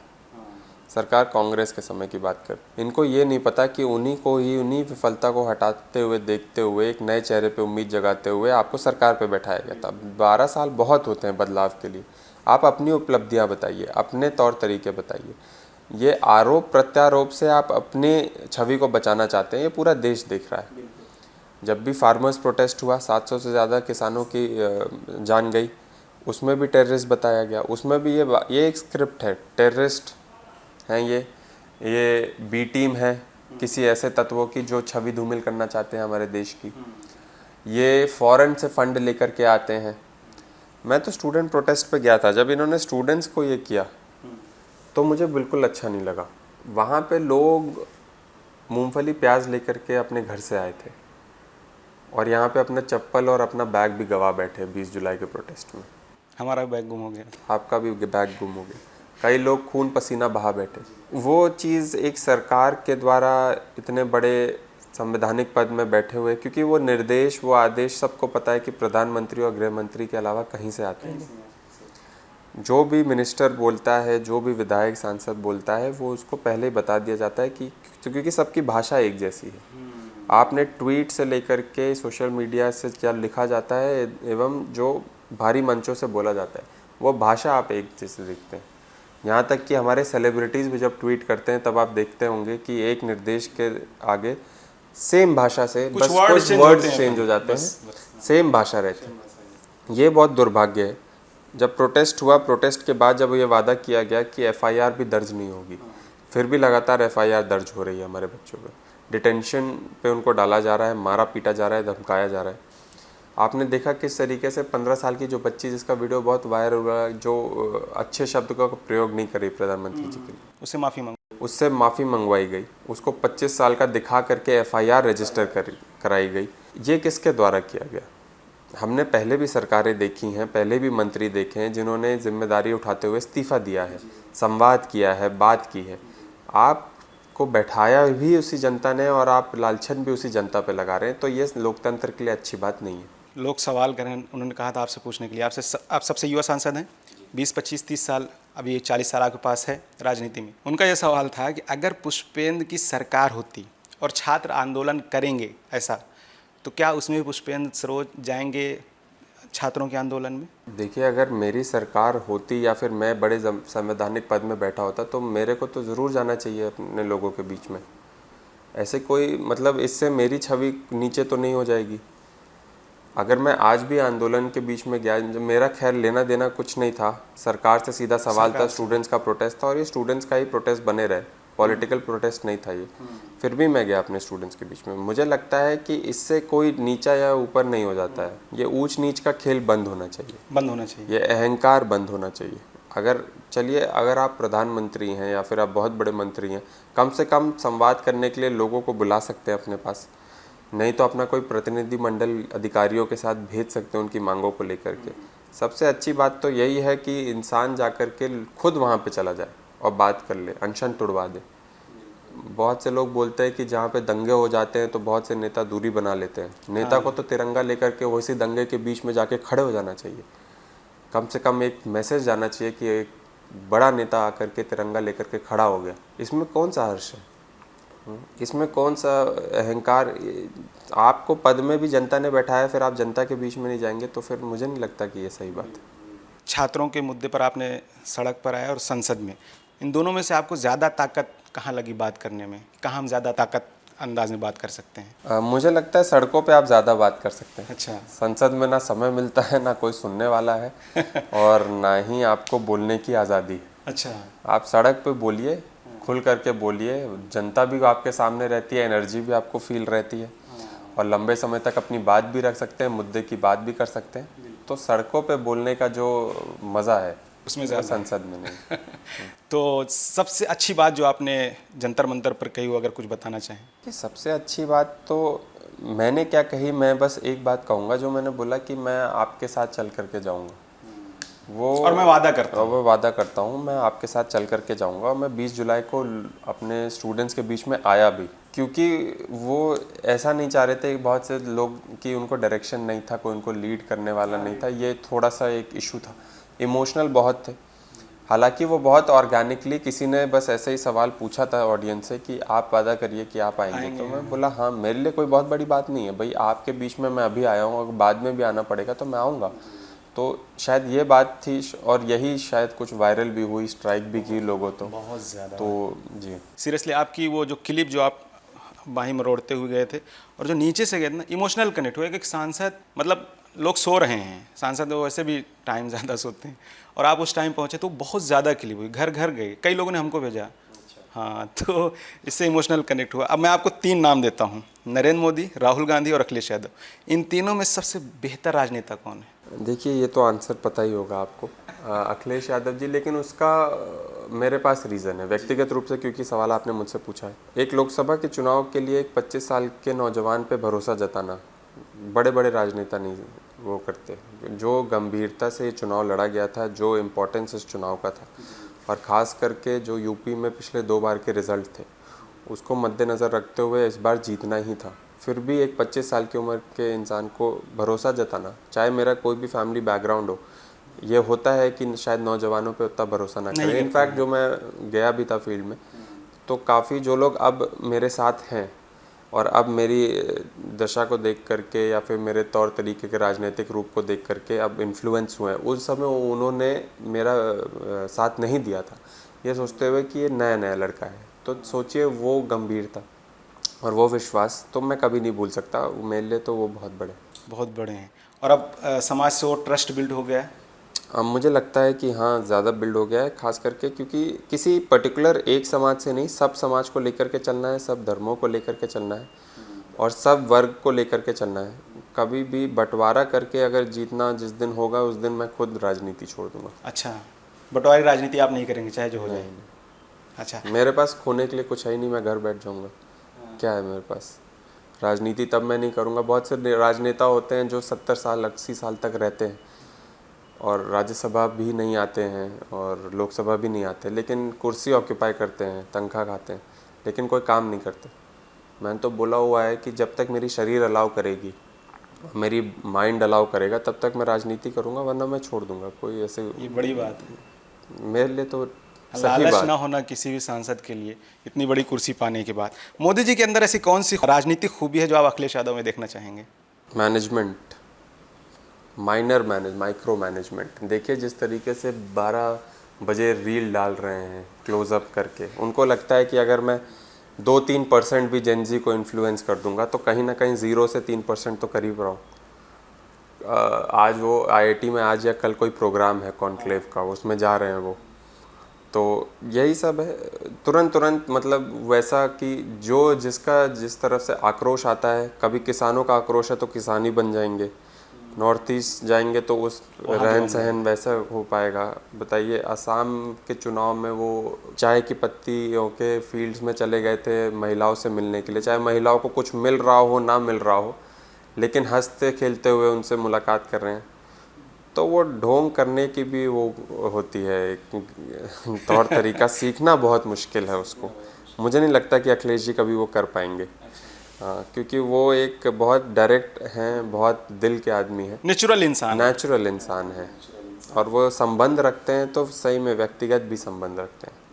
Speaker 2: सरकार कांग्रेस के समय की बात करती है। इनको ये नहीं पता कि उन्हीं को ही, उन्हीं विफलता को हटाते हुए, देखते हुए, एक नए चेहरे पे उम्मीद जगाते हुए आपको सरकार पे बैठाया गया था। 12 साल बहुत होते हैं बदलाव के लिए। आप अपनी उपलब्धियां बताइए, अपने तौर तरीके बताइए। ये आरोप प्रत्यारोप से आप अपनी छवि को बचाना चाहते हैं, ये पूरा देश देख रहा है। जब भी फार्मर्स प्रोटेस्ट हुआ, 700 से ज़्यादा किसानों की जान गई, उसमें भी टेररिस्ट बताया गया। उसमें भी ये एक स्क्रिप्ट है, टेररिस्ट हैं ये बी टीम है किसी ऐसे तत्वों की जो छवि धूमिल करना चाहते हैं हमारे देश की। ये फॉरेन से फंड लेकर के आते हैं। मैं तो स्टूडेंट प्रोटेस्ट पे गया था, जब इन्होंने स्टूडेंट्स को ये किया तो मुझे बिल्कुल अच्छा नहीं लगा। वहाँ पे लोग मूंगफली प्याज लेकर के अपने घर से आए थे और यहाँ पे अपना चप्पल और अपना बैग भी गवा बैठे 20 जुलाई के प्रोटेस्ट में।
Speaker 1: हमारा बैग गुम हो गया,
Speaker 2: आपका भी बैग गुम हो गया। कई लोग खून पसीना बहा बैठे। वो चीज़ एक सरकार के द्वारा इतने बड़े संवैधानिक पद में बैठे हुए, क्योंकि वो निर्देश, वो आदेश सबको पता है कि प्रधानमंत्री और गृह मंत्री के अलावा कहीं से आते हैं। जो भी मिनिस्टर बोलता है, जो भी विधायक सांसद बोलता है, वो उसको पहले ही बता दिया जाता है कि क्योंकि सबकी भाषा एक जैसी है। आपने ट्वीट से लेकर के सोशल मीडिया से क्या लिखा जाता है एवं जो भारी मंचों से बोला जाता है, वो भाषा आप एक जैसे देखते हैं। यहाँ तक कि हमारे सेलिब्रिटीज़ भी जब ट्वीट करते हैं तब आप देखते होंगे कि एक निर्देश के आगे सेम भाषा से बस कुछ वर्ड्स चेंज हो जाते हैं, सेम भाषा रहती है। ये बहुत दुर्भाग्य है। जब प्रोटेस्ट हुआ, प्रोटेस्ट के बाद जब ये वादा किया गया कि FIR भी दर्ज नहीं होगी, फिर भी लगातार FIR दर्ज हो रही है हमारे बच्चों पर। डिटेंशन पे उनको डाला जा रहा है, मारा पीटा जा रहा है, धमकाया जा रहा है। आपने देखा किस तरीके से 15 साल की जो बच्ची, जिसका वीडियो बहुत वायरल हुआ, जो अच्छे शब्द का प्रयोग नहीं करी प्रधानमंत्री जी के लिए, उससे माफ़ी मंगवाई गई, उसको 25 साल का दिखा करके FIR रजिस्टर कराई गई। ये किसके द्वारा किया गया? हमने पहले भी सरकारें देखी हैं, पहले भी मंत्री देखे हैं जिन्होंने जिम्मेदारी उठाते हुए इस्तीफा दिया है, संवाद किया है, बात की है। आपको बैठाया भी उसी जनता ने और आप लालछन भी उसी जनता पे लगा रहे हैं, तो ये लोकतंत्र के लिए अच्छी बात नहीं है।
Speaker 1: लोग सवाल करें, उन्होंने कहा था आपसे पूछने के लिए, आप सबसे युवा सांसद हैं, 20, 25, 30 साल, अभी 40 साल आपके पास है राजनीति में। उनका यह सवाल था कि अगर पुष्पेंद्र की सरकार होती और छात्र आंदोलन करेंगे ऐसा, तो क्या उसमें भी पुष्पेंद्र सरोज जाएंगे छात्रों के आंदोलन में?
Speaker 2: देखिए, अगर मेरी सरकार होती या फिर मैं बड़े संवैधानिक पद में बैठा होता तो मेरे को तो ज़रूर जाना चाहिए अपने लोगों के बीच में। ऐसे कोई मतलब इससे मेरी छवि नीचे तो नहीं हो जाएगी। अगर मैं आज भी आंदोलन के बीच में गया, मेरा खैर लेना देना कुछ नहीं था, सरकार से सीधा सवाल था, स्टूडेंट्स का प्रोटेस्ट था और ये स्टूडेंट्स का ही प्रोटेस्ट बने रहे, पॉलिटिकल प्रोटेस्ट नहीं था ये, फिर भी मैं गया अपने स्टूडेंट्स के बीच में। मुझे लगता है कि इससे कोई नीचा या ऊपर नहीं हो जाता है। ये ऊंच नीच का खेल बंद होना चाहिए, ये अहंकार बंद होना चाहिए। अगर आप प्रधानमंत्री हैं या फिर आप बहुत बड़े मंत्री हैं, कम से कम संवाद करने के लिए लोगों को बुला सकते हैं अपने पास, नहीं तो अपना कोई प्रतिनिधि मंडल अधिकारियों के साथ भेज सकते हैं उनकी मांगों को लेकर के। सबसे अच्छी बात तो यही है कि इंसान जाकर के खुद वहाँ पे चला जाए और बात कर ले, अनशन तुड़वा दे। बहुत से लोग बोलते हैं कि जहाँ पे दंगे हो जाते हैं तो बहुत से नेता दूरी बना लेते हैं। नेता को तो तिरंगा लेकर के वैसे दंगे के बीच में जाके खड़े हो जाना चाहिए। कम से कम एक मैसेज जाना चाहिए कि एक बड़ा नेता आकर के तिरंगा लेकर के खड़ा हो गया। इसमें कौन सा हर्ष है, इसमें कौन सा अहंकार? आपको पद में भी जनता ने बैठाया, फिर आप जनता के बीच में नहीं जाएंगे, तो फिर मुझे नहीं लगता कि ये सही बात है।
Speaker 1: छात्रों के मुद्दे पर आपने सड़क पर आया और संसद में, इन दोनों में से आपको ज़्यादा ताकत कहाँ लगी बात करने में? कहाँ हम ज़्यादा ताकत अंदाज में बात कर सकते हैं?
Speaker 2: मुझे लगता है सड़कों पे आप ज़्यादा बात कर सकते हैं।
Speaker 1: अच्छा।
Speaker 2: संसद में ना समय मिलता है, ना कोई सुनने वाला है और ना ही आपको बोलने की आज़ादी है।
Speaker 1: अच्छा।
Speaker 2: आप सड़क पे बोलिए, खुल करके बोलिए, जनता भी आपके सामने रहती है, एनर्जी भी आपको फील रहती है और लंबे समय तक अपनी बात भी रख सकते हैं, मुद्दे की बात भी कर सकते हैं। तो सड़कों पे बोलने का जो मज़ा है
Speaker 1: उसमें
Speaker 2: वो
Speaker 1: ज़्यादा
Speaker 2: संसद में नहीं।
Speaker 1: तो सबसे अच्छी बात जो आपने जंतर मंतर पर कही हो, अगर कुछ बताना चाहें?
Speaker 2: कि सबसे अच्छी बात तो मैंने क्या कही, मैं बस एक बात कहूँगा जो मैंने बोला कि मैं आपके साथ चल करके जाऊँगा। वो
Speaker 1: और मैं वादा करता हूँ।
Speaker 2: वो वादा करता हूँ मैं आपके साथ चल करके जाऊँगा। और मैं 20 जुलाई को अपने स्टूडेंट्स के बीच में आया भी, क्योंकि वो ऐसा नहीं चाह रहे थे कि बहुत से लोग कि उनको डायरेक्शन नहीं था, कोई उनको लीड करने वाला नहीं था। ये थोड़ा सा एक इशू था, इमोशनल बहुत थे। हालांकि वो बहुत ऑर्गेनिकली, किसी ने बस ऐसे ही सवाल पूछा था ऑडियंस से कि आप वादा करिए कि आप आएंगे। तो मैं बोला हाँ, मेरे लिए कोई बहुत बड़ी बात नहीं है भाई, आपके बीच में मैं अभी आया हूँ, अगर बाद में भी आना पड़ेगा तो मैं आऊँगा। तो शायद ये बात थी और यही शायद कुछ वायरल भी हुई, स्ट्राइक भी की लोगों
Speaker 1: बहुत ज़्यादा।
Speaker 2: तो जी
Speaker 1: सीरियसली आपकी वो जो क्लिप जो आप बाही मरोड़ते हुए गए थे और जो नीचे से गए थे ना, इमोशनल कनेक्ट हुआ कि एक सांसद, मतलब लोग सो रहे हैं, सांसद वैसे भी टाइम ज़्यादा सोते हैं, और आप उस टाइम पहुँचे तो बहुत ज़्यादा क्लिप हुई, घर घर गए, कई लोगों ने हमको भेजा। हाँ, तो इससे इमोशनल कनेक्ट हुआ। अब मैं आपको 3 नाम देता हूँ, नरेंद्र मोदी, राहुल गांधी और अखिलेश यादव। इन तीनों में सबसे बेहतर राजनेता कौन है?
Speaker 2: देखिए, ये तो आंसर पता ही होगा आपको, अखिलेश यादव जी। लेकिन उसका मेरे पास रीज़न है व्यक्तिगत रूप से, क्योंकि सवाल आपने मुझसे पूछा है। एक लोकसभा के चुनाव के लिए एक 25 साल के नौजवान पे भरोसा जताना बड़े बड़े राजनेता नहीं वो करते। जो गंभीरता से ये चुनाव लड़ा गया था, जो इम्पोर्टेंस इस चुनाव का था, और ख़ास करके जो यूपी में पिछले 2 बार के रिज़ल्ट थे, उसको मद्देनज़र रखते हुए इस बार जीतना ही था। फिर भी एक 25 साल की उम्र के इंसान को भरोसा जताना, चाहे मेरा कोई भी फैमिली बैकग्राउंड हो, ये होता है कि शायद नौजवानों पे उतना भरोसा ना करें। इनफैक्ट जो मैं गया भी था फील्ड में, तो काफ़ी जो लोग अब मेरे साथ हैं और अब मेरी दशा को देख करके या फिर मेरे तौर तरीके के राजनीतिक रूप को देख करके अब इन्फ्लुएंस हुए हैं, उस समय उन्होंने मेरा साथ नहीं दिया था, ये सोचते हुए कि ये नया नया लड़का है। तो सोचिए, वो गंभीरता और वो विश्वास तो मैं कभी नहीं भूल सकता। मेरे लिए तो वो बहुत बड़े
Speaker 1: हैं। और अब समाज से वो ट्रस्ट बिल्ड हो गया है।
Speaker 2: अब मुझे लगता है कि हाँ, ज़्यादा बिल्ड हो गया है, खास करके क्योंकि किसी पर्टिकुलर एक समाज से नहीं, सब समाज को लेकर के चलना है, सब धर्मों को लेकर के चलना है और सब वर्ग को लेकर के चलना है। कभी भी बंटवारा करके अगर जीतना जिस दिन होगा, उस दिन मैं खुद राजनीति छोड़ दूंगा।
Speaker 1: अच्छा, बंटवारी राजनीति आप नहीं करेंगे चाहे जो हो जाए? अच्छा,
Speaker 2: मेरे पास खोने के लिए कुछ है ही नहीं, मैं घर बैठ जाऊंगा। क्या है मेरे पास? राजनीति तब मैं नहीं करूंगा। बहुत से राजनेता होते हैं जो 70 साल 80 साल तक रहते हैं और राज्यसभा भी नहीं आते हैं और लोकसभा भी नहीं आते, लेकिन कुर्सी ऑक्यूपाई करते हैं, तनख्वाह खाते हैं, लेकिन कोई काम नहीं करते। मैंने तो बोला हुआ है कि जब तक मेरी शरीर अलाउ करेगी, मेरी माइंड अलाउ करेगा, तब तक मैं राजनीति करूंगा, वरना मैं छोड़ दूंगा। कोई ऐसे,
Speaker 1: ये बड़ी बात है।
Speaker 2: मेरे लिए तो
Speaker 1: लालच ना होना किसी भी सांसद के लिए, इतनी बड़ी कुर्सी पाने के बाद। मोदी जी के अंदर ऐसी कौन सी राजनीतिक खूबी है जो आप अखिलेश यादव में देखना चाहेंगे?
Speaker 2: Management, micro management. देखिए, जिस तरीके से 12 बजे रील डाल रहे हैं क्लोज़अप करके, उनको लगता है कि अगर मैं 2-3% भी जेनजी को इन्फ्लुएंस कर दूंगा तो कहीं ना कहीं 0 से 3% तो कर ही रहा हूँ। आज वो आईआईटी में आज या कल कोई प्रोग्राम है कॉन्क्लेव का, उसमें जा रहे हैं वो। तो यही सब है, तुरंत मतलब वैसा कि जो जिसका जिस तरफ से आक्रोश आता है, कभी किसानों का आक्रोश है तो किसान ही बन जाएंगे, नॉर्थ ईस्ट जाएंगे तो उस रहन सहन वैसा हो पाएगा। बताइए, असम के चुनाव में वो चाय की पत्तियों के फील्ड्स में चले गए थे महिलाओं से मिलने के लिए, चाहे महिलाओं को कुछ मिल रहा हो ना मिल रहा हो, लेकिन हंसते खेलते हुए उनसे मुलाकात कर रहे हैं। तो वो ढोंग करने की भी वो होती है एक तौर तरीका, सीखना बहुत मुश्किल है उसको। मुझे नहीं लगता कि अखिलेश जी कभी वो कर पाएंगे। हाँ, क्योंकि वो एक बहुत डायरेक्ट हैं, बहुत दिल के आदमी हैं,
Speaker 1: नेचुरल इंसान
Speaker 2: है और वो संबंध रखते हैं तो सही में व्यक्तिगत भी संबंध रखते हैं।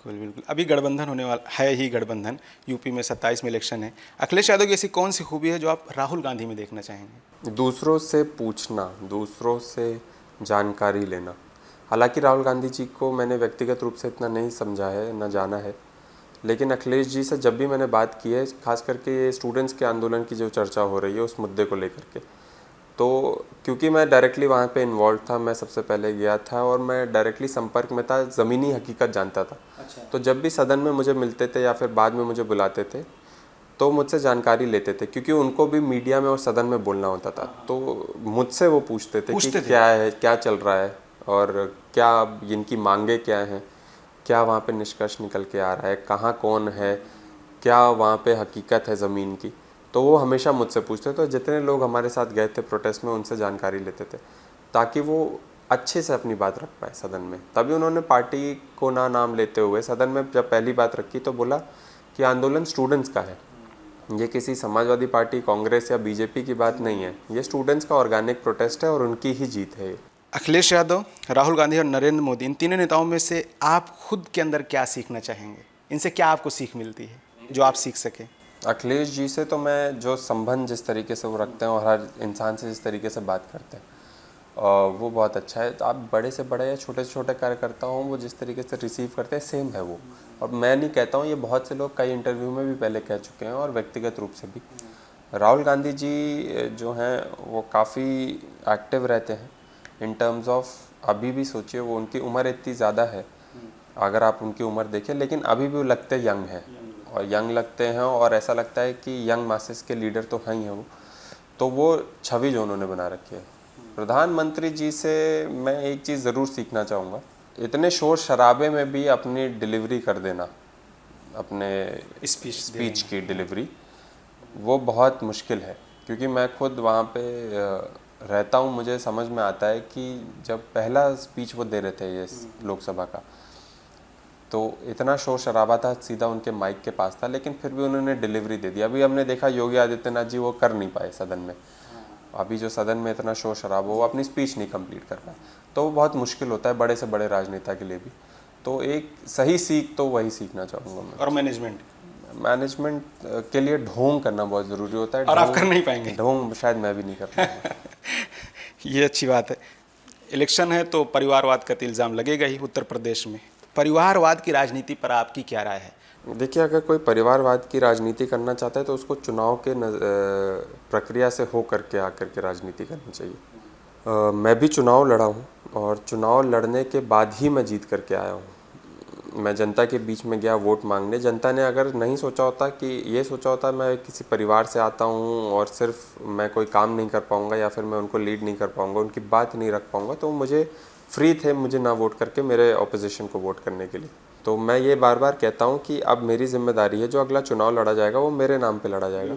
Speaker 1: बिल्कुल। अभी गठबंधन होने वाला है ही, गठबंधन यूपी में 27 में इलेक्शन है। अखिलेश यादव की ऐसी कौन सी खूबी है जो आप राहुल गांधी में देखना चाहेंगे?
Speaker 2: दूसरों से पूछना, दूसरों से जानकारी लेना। हालांकि राहुल गांधी जी को मैंने व्यक्तिगत रूप से इतना नहीं समझा है, ना जाना है, लेकिन अखिलेश जी से जब भी मैंने बात की है, खास करके स्टूडेंट्स के आंदोलन की जो चर्चा हो रही है उस मुद्दे को लेकर के, तो क्योंकि मैं डायरेक्टली वहाँ पे इन्वॉल्व था, मैं सबसे पहले गया था और मैं डायरेक्टली संपर्क में था, ज़मीनी हकीकत जानता था।
Speaker 1: अच्छा।
Speaker 2: तो जब भी सदन में मुझे मिलते थे या फिर बाद में मुझे बुलाते थे तो मुझसे जानकारी लेते थे, क्योंकि उनको भी मीडिया में और सदन में बोलना होता था। तो मुझसे वो पूछते थे कि क्या है, क्या चल रहा है और क्या इनकी मांगे क्या हैं, क्या वहाँ पे निष्कर्ष निकल के आ रहा है, कहाँ कौन है, क्या वहाँ पे हकीकत है ज़मीन की। तो वो हमेशा मुझसे पूछते थे। तो जितने लोग हमारे साथ गए थे प्रोटेस्ट में उनसे जानकारी लेते थे ताकि वो अच्छे से अपनी बात रख पाए सदन में। तभी उन्होंने पार्टी को ना नाम लेते हुए सदन में जब पहली बात रखी तो बोला कि आंदोलन स्टूडेंट्स का है, ये किसी समाजवादी पार्टी, कांग्रेस या बीजेपी की बात नहीं है, ये स्टूडेंट्स का ऑर्गेनिक प्रोटेस्ट है और उनकी ही जीत है।
Speaker 1: अखिलेश यादव, राहुल गांधी और नरेंद्र मोदी, इन तीनों नेताओं में से आप खुद के अंदर क्या सीखना चाहेंगे? इनसे क्या आपको सीख मिलती है जो आप सीख सकें?
Speaker 2: अखिलेश जी से तो मैं जो संबंध जिस तरीके से वो रखते हैं और हर इंसान से जिस तरीके से बात करते हैं वो बहुत अच्छा है। तो आप बड़े से बड़े या छोटे से छोटे कार्यकर्ता हों, वो जिस तरीके से रिसीव करते हैं सेम है वो। और मैं नहीं कहता हूँ, ये बहुत से लोग कई इंटरव्यू में भी पहले कह चुके हैं और व्यक्तिगत रूप से भी। राहुल गांधी जी जो हैं वो काफ़ी एक्टिव रहते हैं इन टर्म्स ऑफ, अभी भी सोचिए वो उनकी उम्र इतनी ज़्यादा है, अगर आप उनकी उम्र देखें, लेकिन अभी भी वो लगते यंग हैं और यंग लगते हैं और ऐसा लगता है कि यंग मासेस के लीडर तो हैं ही हैं वो। तो वो छवि जो उन्होंने बना रखी है। प्रधानमंत्री जी से मैं एक चीज़ ज़रूर सीखना चाहूँगा, इतने शोर शराबे में भी अपनी डिलीवरी कर देना, अपने स्पीच की डिलीवरी, वो बहुत मुश्किल है। क्योंकि मैं खुद वहाँ पे रहता हूँ, मुझे समझ में आता है कि जब पहला स्पीच वो दे रहे थे ये लोकसभा का, तो इतना शोर शराबा था, सीधा उनके माइक के पास था, लेकिन फिर भी उन्होंने डिलीवरी दे दी। अभी हमने देखा योगी आदित्यनाथ जी वो कर नहीं पाए सदन में, अभी जो सदन में इतना शोर शराबा, वो अपनी स्पीच नहीं कंप्लीट कर पाए। तो वो बहुत मुश्किल होता है बड़े से बड़े राजनेता के लिए भी। तो एक सही सीख तो वही सीखना चाहूँगा मैं।
Speaker 1: और मैनेजमेंट
Speaker 2: के लिए ढोंग करना बहुत ज़रूरी होता है,
Speaker 1: और आप कर नहीं पाएंगे।
Speaker 2: ढोंग शायद मैं भी नहीं कर पाऊंगा।
Speaker 1: ये अच्छी बात है। इलेक्शन है तो परिवारवाद का तो इल्ज़ाम लगेगा ही उत्तर प्रदेश में। परिवारवाद की राजनीति पर आपकी क्या राय है?
Speaker 2: देखिए, अगर कोई परिवारवाद की राजनीति करना चाहता है तो उसको चुनाव के प्रक्रिया से हो करके आकर के राजनीति करनी चाहिए। मैं भी चुनाव लड़ा हूँ और चुनाव लड़ने के बाद ही मैं जीत करके आया हूँ। मैं जनता के बीच में गया वोट मांगने। जनता ने अगर नहीं सोचा होता, कि ये सोचा होता मैं किसी परिवार से आता हूँ और सिर्फ मैं कोई काम नहीं कर पाऊँगा या फिर मैं उनको लीड नहीं कर पाऊँगा, उनकी बात नहीं रख पाऊँगा, तो मुझे फ्री थे मुझे ना वोट करके मेरे ऑपोजिशन को वोट करने के लिए। तो मैं ये बार बार कहता हूँ कि अब मेरी जिम्मेदारी है, जो अगला चुनाव लड़ा जाएगा वो मेरे नाम पे लड़ा जाएगा।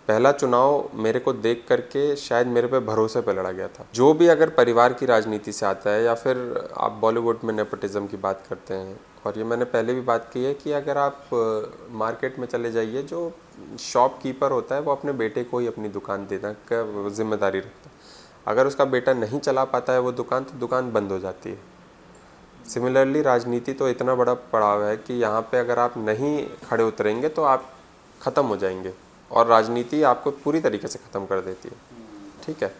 Speaker 2: पहला चुनाव मेरे को देख करके शायद मेरे पे भरोसे पे लड़ा गया था। जो भी अगर परिवार की राजनीति से आता है या फिर आप बॉलीवुड में नेपोटिज्म की बात करते हैं, और ये मैंने पहले भी बात की है कि अगर आप मार्केट में चले जाइए, जो शॉपकीपर होता है वो अपने बेटे को ही अपनी दुकान देना का जिम्मेदारी रखता है। अगर उसका बेटा नहीं चला पाता है वो दुकान, तो दुकान बंद हो जाती है। सिमिलरली राजनीति तो इतना बड़ा पड़ाव है कि यहाँ पे अगर आप नहीं खड़े उतरेंगे तो आप ख़त्म हो जाएंगे, और राजनीति आपको पूरी तरीके से ख़त्म कर देती है। ठीक है,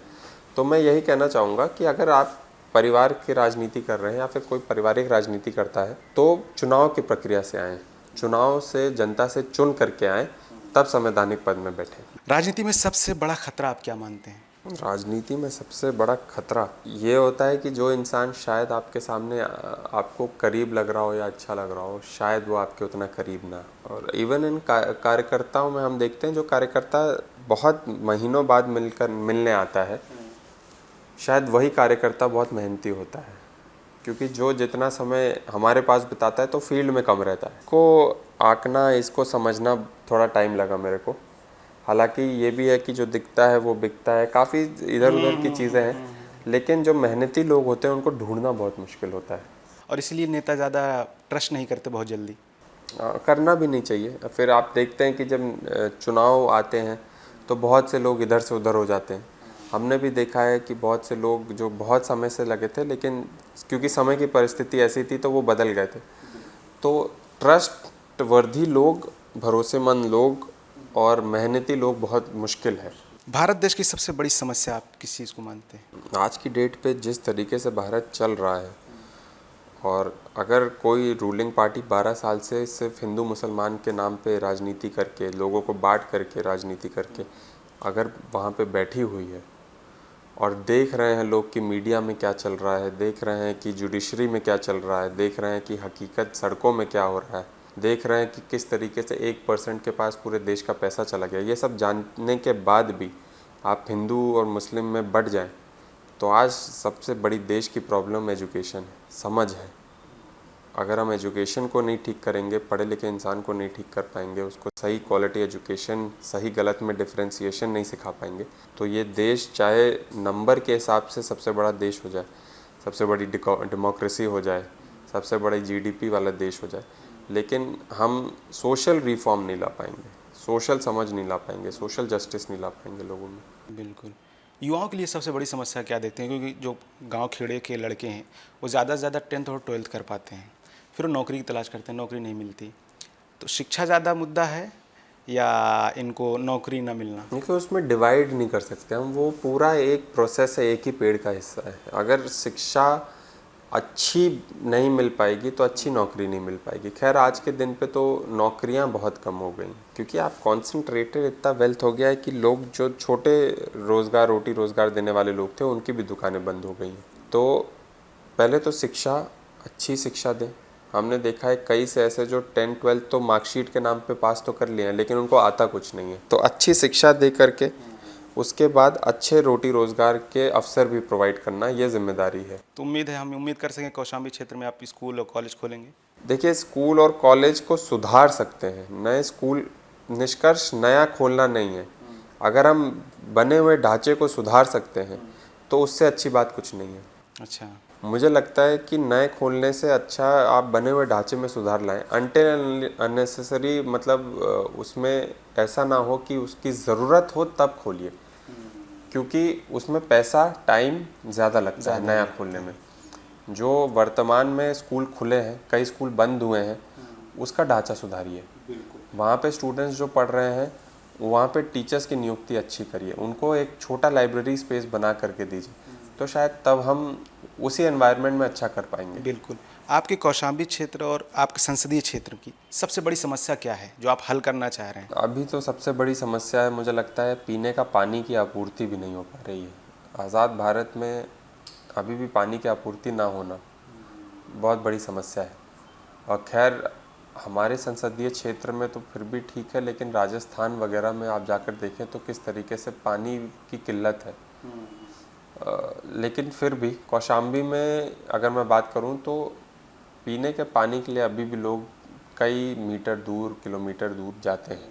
Speaker 2: तो मैं यही कहना चाहूँगा कि अगर आप परिवार की राजनीति कर रहे हैं या फिर कोई पारिवारिक राजनीति करता है तो चुनाव की प्रक्रिया से आएँ, चुनाव से जनता से चुन करके आएँ, तब संवैधानिक पद में बैठें।
Speaker 1: राजनीति में सबसे बड़ा खतरा आप क्या मानते हैं?
Speaker 2: राजनीति में सबसे बड़ा खतरा ये होता है कि जो इंसान शायद आपके सामने आपको करीब लग रहा हो या अच्छा लग रहा हो, शायद वो आपके उतना करीब ना। और इवन इन कार्यकर्ताओं में हम देखते हैं, जो कार्यकर्ता बहुत महीनों बाद मिलने आता है, शायद वही कार्यकर्ता बहुत मेहनती होता है, क्योंकि जो जितना समय हमारे पास बिताता है तो फील्ड में कम रहता है। इसको आंकना, इसको समझना थोड़ा टाइम लगा मेरे को। हालांकि ये भी है कि जो दिखता है वो बिकता है, काफ़ी इधर उधर की चीज़ें हैं, लेकिन जो मेहनती लोग होते हैं उनको ढूंढना बहुत मुश्किल होता है।
Speaker 1: और इसलिए नेता ज़्यादा ट्रस्ट नहीं करते बहुत जल्दी।
Speaker 2: करना भी नहीं चाहिए। फिर आप देखते हैं कि जब चुनाव आते हैं तो बहुत से लोग इधर से उधर हो जाते हैं। हमने भी देखा है कि बहुत से लोग जो बहुत समय से लगे थे, लेकिन क्योंकि समय की परिस्थिति ऐसी थी तो वो बदल गए थे। तो ट्रस्टवर्दी लोग, भरोसेमंद लोग और मेहनती लोग बहुत मुश्किल है।
Speaker 1: भारत देश की सबसे बड़ी समस्या आप किस चीज़ को मानते हैं?
Speaker 2: आज की डेट पे जिस तरीके से भारत चल रहा है और अगर कोई रूलिंग पार्टी 12 साल से सिर्फ हिंदू मुसलमान के नाम पे राजनीति करके, लोगों को बांट करके राजनीति करके अगर वहाँ पे बैठी हुई है और देख रहे हैं लोग कि मीडिया में क्या चल रहा है, देख रहे हैं कि जुडिशरी में क्या चल रहा है, देख रहे हैं कि हकीकत सड़कों में क्या हो रहा है, देख रहे हैं कि किस तरीके से 1% के पास पूरे देश का पैसा चला गया, ये सब जानने के बाद भी आप हिंदू और मुस्लिम में बट जाएं, तो आज सबसे बड़ी देश की प्रॉब्लम एजुकेशन है, समझ है। अगर हम एजुकेशन को नहीं ठीक करेंगे, पढ़े लिखे इंसान को नहीं ठीक कर पाएंगे, उसको सही क्वालिटी एजुकेशन, सही गलत में डिफरेंशिएशन नहीं सिखा पाएंगे, तो ये देश चाहे नंबर के हिसाब से सबसे बड़ा देश हो जाए, सबसे बड़ी डेमोक्रेसी हो जाए, सबसे बड़ी जीडीपी वाला देश हो जाए, लेकिन हम सोशल रिफॉर्म नहीं ला पाएंगे, सोशल समझ नहीं ला पाएंगे, सोशल जस्टिस नहीं ला पाएंगे लोगों में।
Speaker 1: बिल्कुल। युवाओं के लिए सबसे बड़ी समस्या क्या देखते हैं? क्योंकि जो गांव खेड़े के लड़के हैं वो ज़्यादा से ज़्यादा 10th और 12th कर पाते हैं, फिर वो नौकरी की तलाश करते हैं, नौकरी नहीं मिलती। तो शिक्षा ज़्यादा मुद्दा है या इनको नौकरी ना मिलना?
Speaker 2: देखिए, उसमें डिवाइड नहीं कर सकते हम, वो पूरा एक प्रोसेस है, एक ही पेड़ का हिस्सा है। अगर शिक्षा अच्छी नहीं मिल पाएगी तो अच्छी नौकरी नहीं मिल पाएगी। खैर आज के दिन पे तो नौकरियां बहुत कम हो गई, क्योंकि आप कॉन्सेंट्रेटेड इतना वेल्थ हो गया है कि लोग जो छोटे रोज़गार, रोटी रोज़गार देने वाले लोग थे, उनकी भी दुकानें बंद हो गई हैं। तो पहले तो शिक्षा, अच्छी शिक्षा दें। हमने देखा है कई से ऐसे जो 10-12 तो मार्कशीट के नाम पे पास तो कर लिए हैं, लेकिन उनको आता कुछ नहीं है। तो अच्छी शिक्षा दे करके उसके बाद अच्छे रोटी रोज़गार के अवसर भी प्रोवाइड करना, ये जिम्मेदारी है।
Speaker 1: तो उम्मीद है, हम उम्मीद कर सकें कौशाम्बी क्षेत्र में आप स्कूल और कॉलेज खोलेंगे?
Speaker 2: देखिए, स्कूल और कॉलेज को सुधार सकते हैं, नए स्कूल, निष्कर्ष नया खोलना नहीं है। अगर हम बने हुए ढांचे को सुधार सकते हैं तो उससे अच्छी बात कुछ नहीं है।
Speaker 1: अच्छा।
Speaker 2: मुझे लगता है कि नए खोलने से अच्छा आप बने हुए ढांचे में सुधार लाएं। अनटिल अननेसेसरी, मतलब उसमें ऐसा ना हो कि उसकी ज़रूरत हो तब खोलिए, क्योंकि उसमें पैसा, टाइम ज़्यादा लगता है नया खोलने में। जो वर्तमान में स्कूल खुले हैं, कई स्कूल बंद हुए हैं, उसका ढांचा सुधारिए। वहाँ पे स्टूडेंट्स जो पढ़ रहे हैं, वहाँ पे टीचर्स की नियुक्ति अच्छी करिए, उनको एक छोटा लाइब्रेरी स्पेस बना करके दीजिए, तो शायद तब हम उसी एनवायरनमेंट में अच्छा कर पाएंगे।
Speaker 1: बिल्कुल। आपके कौशाम्बी क्षेत्र और आपके संसदीय क्षेत्र की सबसे बड़ी समस्या क्या है जो आप हल करना चाह रहे हैं?
Speaker 2: अभी तो सबसे बड़ी समस्या है, मुझे लगता है, पीने का पानी की आपूर्ति भी नहीं हो पा रही है। आज़ाद भारत में अभी भी पानी की आपूर्ति ना होना बहुत बड़ी समस्या है। और खैर हमारे संसदीय क्षेत्र में तो फिर भी ठीक है, लेकिन राजस्थान वगैरह में आप जाकर देखें तो किस तरीके से पानी की किल्लत है। लेकिन फिर भी कौशाम्बी में अगर मैं बात करूं तो पीने के पानी के लिए अभी भी लोग कई मीटर दूर, किलोमीटर दूर जाते हैं।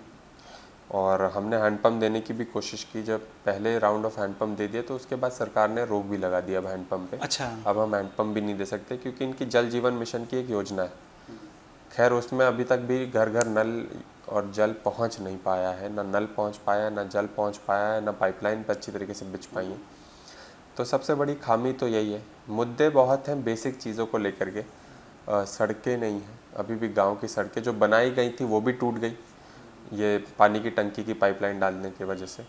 Speaker 2: और हमने हैंडपम्प देने की भी कोशिश की, जब पहले राउंड ऑफ हैंडपम्प दे दिए तो उसके बाद सरकार ने रोक भी लगा दिया अब हैंडपम्प पे।
Speaker 1: अच्छा।
Speaker 2: अब हम हैंडपम्प भी नहीं दे सकते, क्योंकि इनकी जल जीवन मिशन की एक योजना है। खैर उसमें अभी तक भी घर घर नल और जल पहुंच नहीं पाया है, ना नल पहुंच पाया, ना जल पहुंच पाया है, ना पाइपलाइन पर अच्छी तरीके से बिछ पाई है। तो सबसे बड़ी खामी तो यही है। मुद्दे बहुत हैं बेसिक चीज़ों को लेकर के। सड़कें नहीं हैं, अभी भी गांव की सड़कें जो बनाई गई थी वो भी टूट गई, ये पानी की टंकी की पाइपलाइन डालने की वजह से।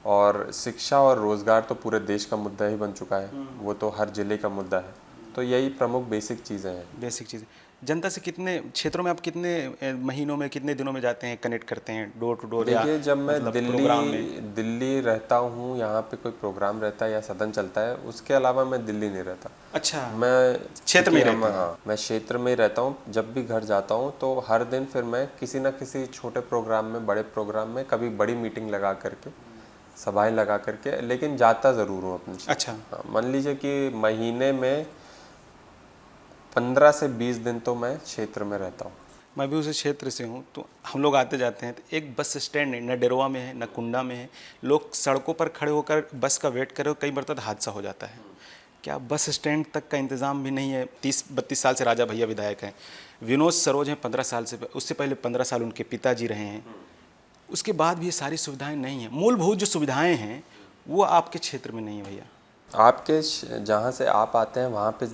Speaker 2: और शिक्षा और रोज़गार तो पूरे देश का मुद्दा ही बन चुका है, वो तो हर ज़िले का मुद्दा है। तो यही प्रमुख बेसिक चीज़ें हैं।
Speaker 1: बेसिक चीज़। जनता से कितने क्षेत्रों में आप कितने महीनों में, कितने दिनों में जाते हैं, कनेक्ट करते हैं डोर टू डोर? या
Speaker 2: देखिए, जब मैं
Speaker 1: मतलब प्रोग्राम में?
Speaker 2: दिल्ली रहता हूँ, यहाँ पे कोई प्रोग्राम रहता है या सदन चलता है, उसके अलावा मैं दिल्ली नहीं रहता।
Speaker 1: अच्छा।
Speaker 2: मैं
Speaker 1: क्षेत्र में रहते हैं?
Speaker 2: हाँ, मैं क्षेत्र में ही रहता हूँ। जब भी घर जाता हूँ तो हर दिन फिर मैं किसी न किसी छोटे प्रोग्राम में, बड़े प्रोग्राम में, कभी बड़ी मीटिंग लगा करके, सभाएं लगा करके, लेकिन जाता ज़रूर हूँ अपने।
Speaker 1: अच्छा।
Speaker 2: हाँ, मान लीजिए कि महीने में 15 से 20 दिन तो मैं क्षेत्र में रहता हूँ।
Speaker 1: मैं भी उसी क्षेत्र से हूँ, तो हम लोग आते जाते हैं, तो एक बस स्टैंड नहीं, न डेरवा में है न कुंडा में है। लोग सड़कों पर खड़े होकर बस का वेट कर रहे हो, कई बार तो हादसा हो जाता है। क्या बस स्टैंड तक का इंतज़ाम भी नहीं है? 30-32 साल से राजा भैया विधायक हैं, विनोद सरोज हैं 15 साल से, उससे पहले 15 साल उनके पिताजी रहे हैं। उसके बाद भी ये सारी सुविधाएं नहीं हैं, मूलभूत जो सुविधाएं हैं वो आपके क्षेत्र में नहीं है भैया।
Speaker 2: आपके जहाँ से आप आते हैं वहाँ पे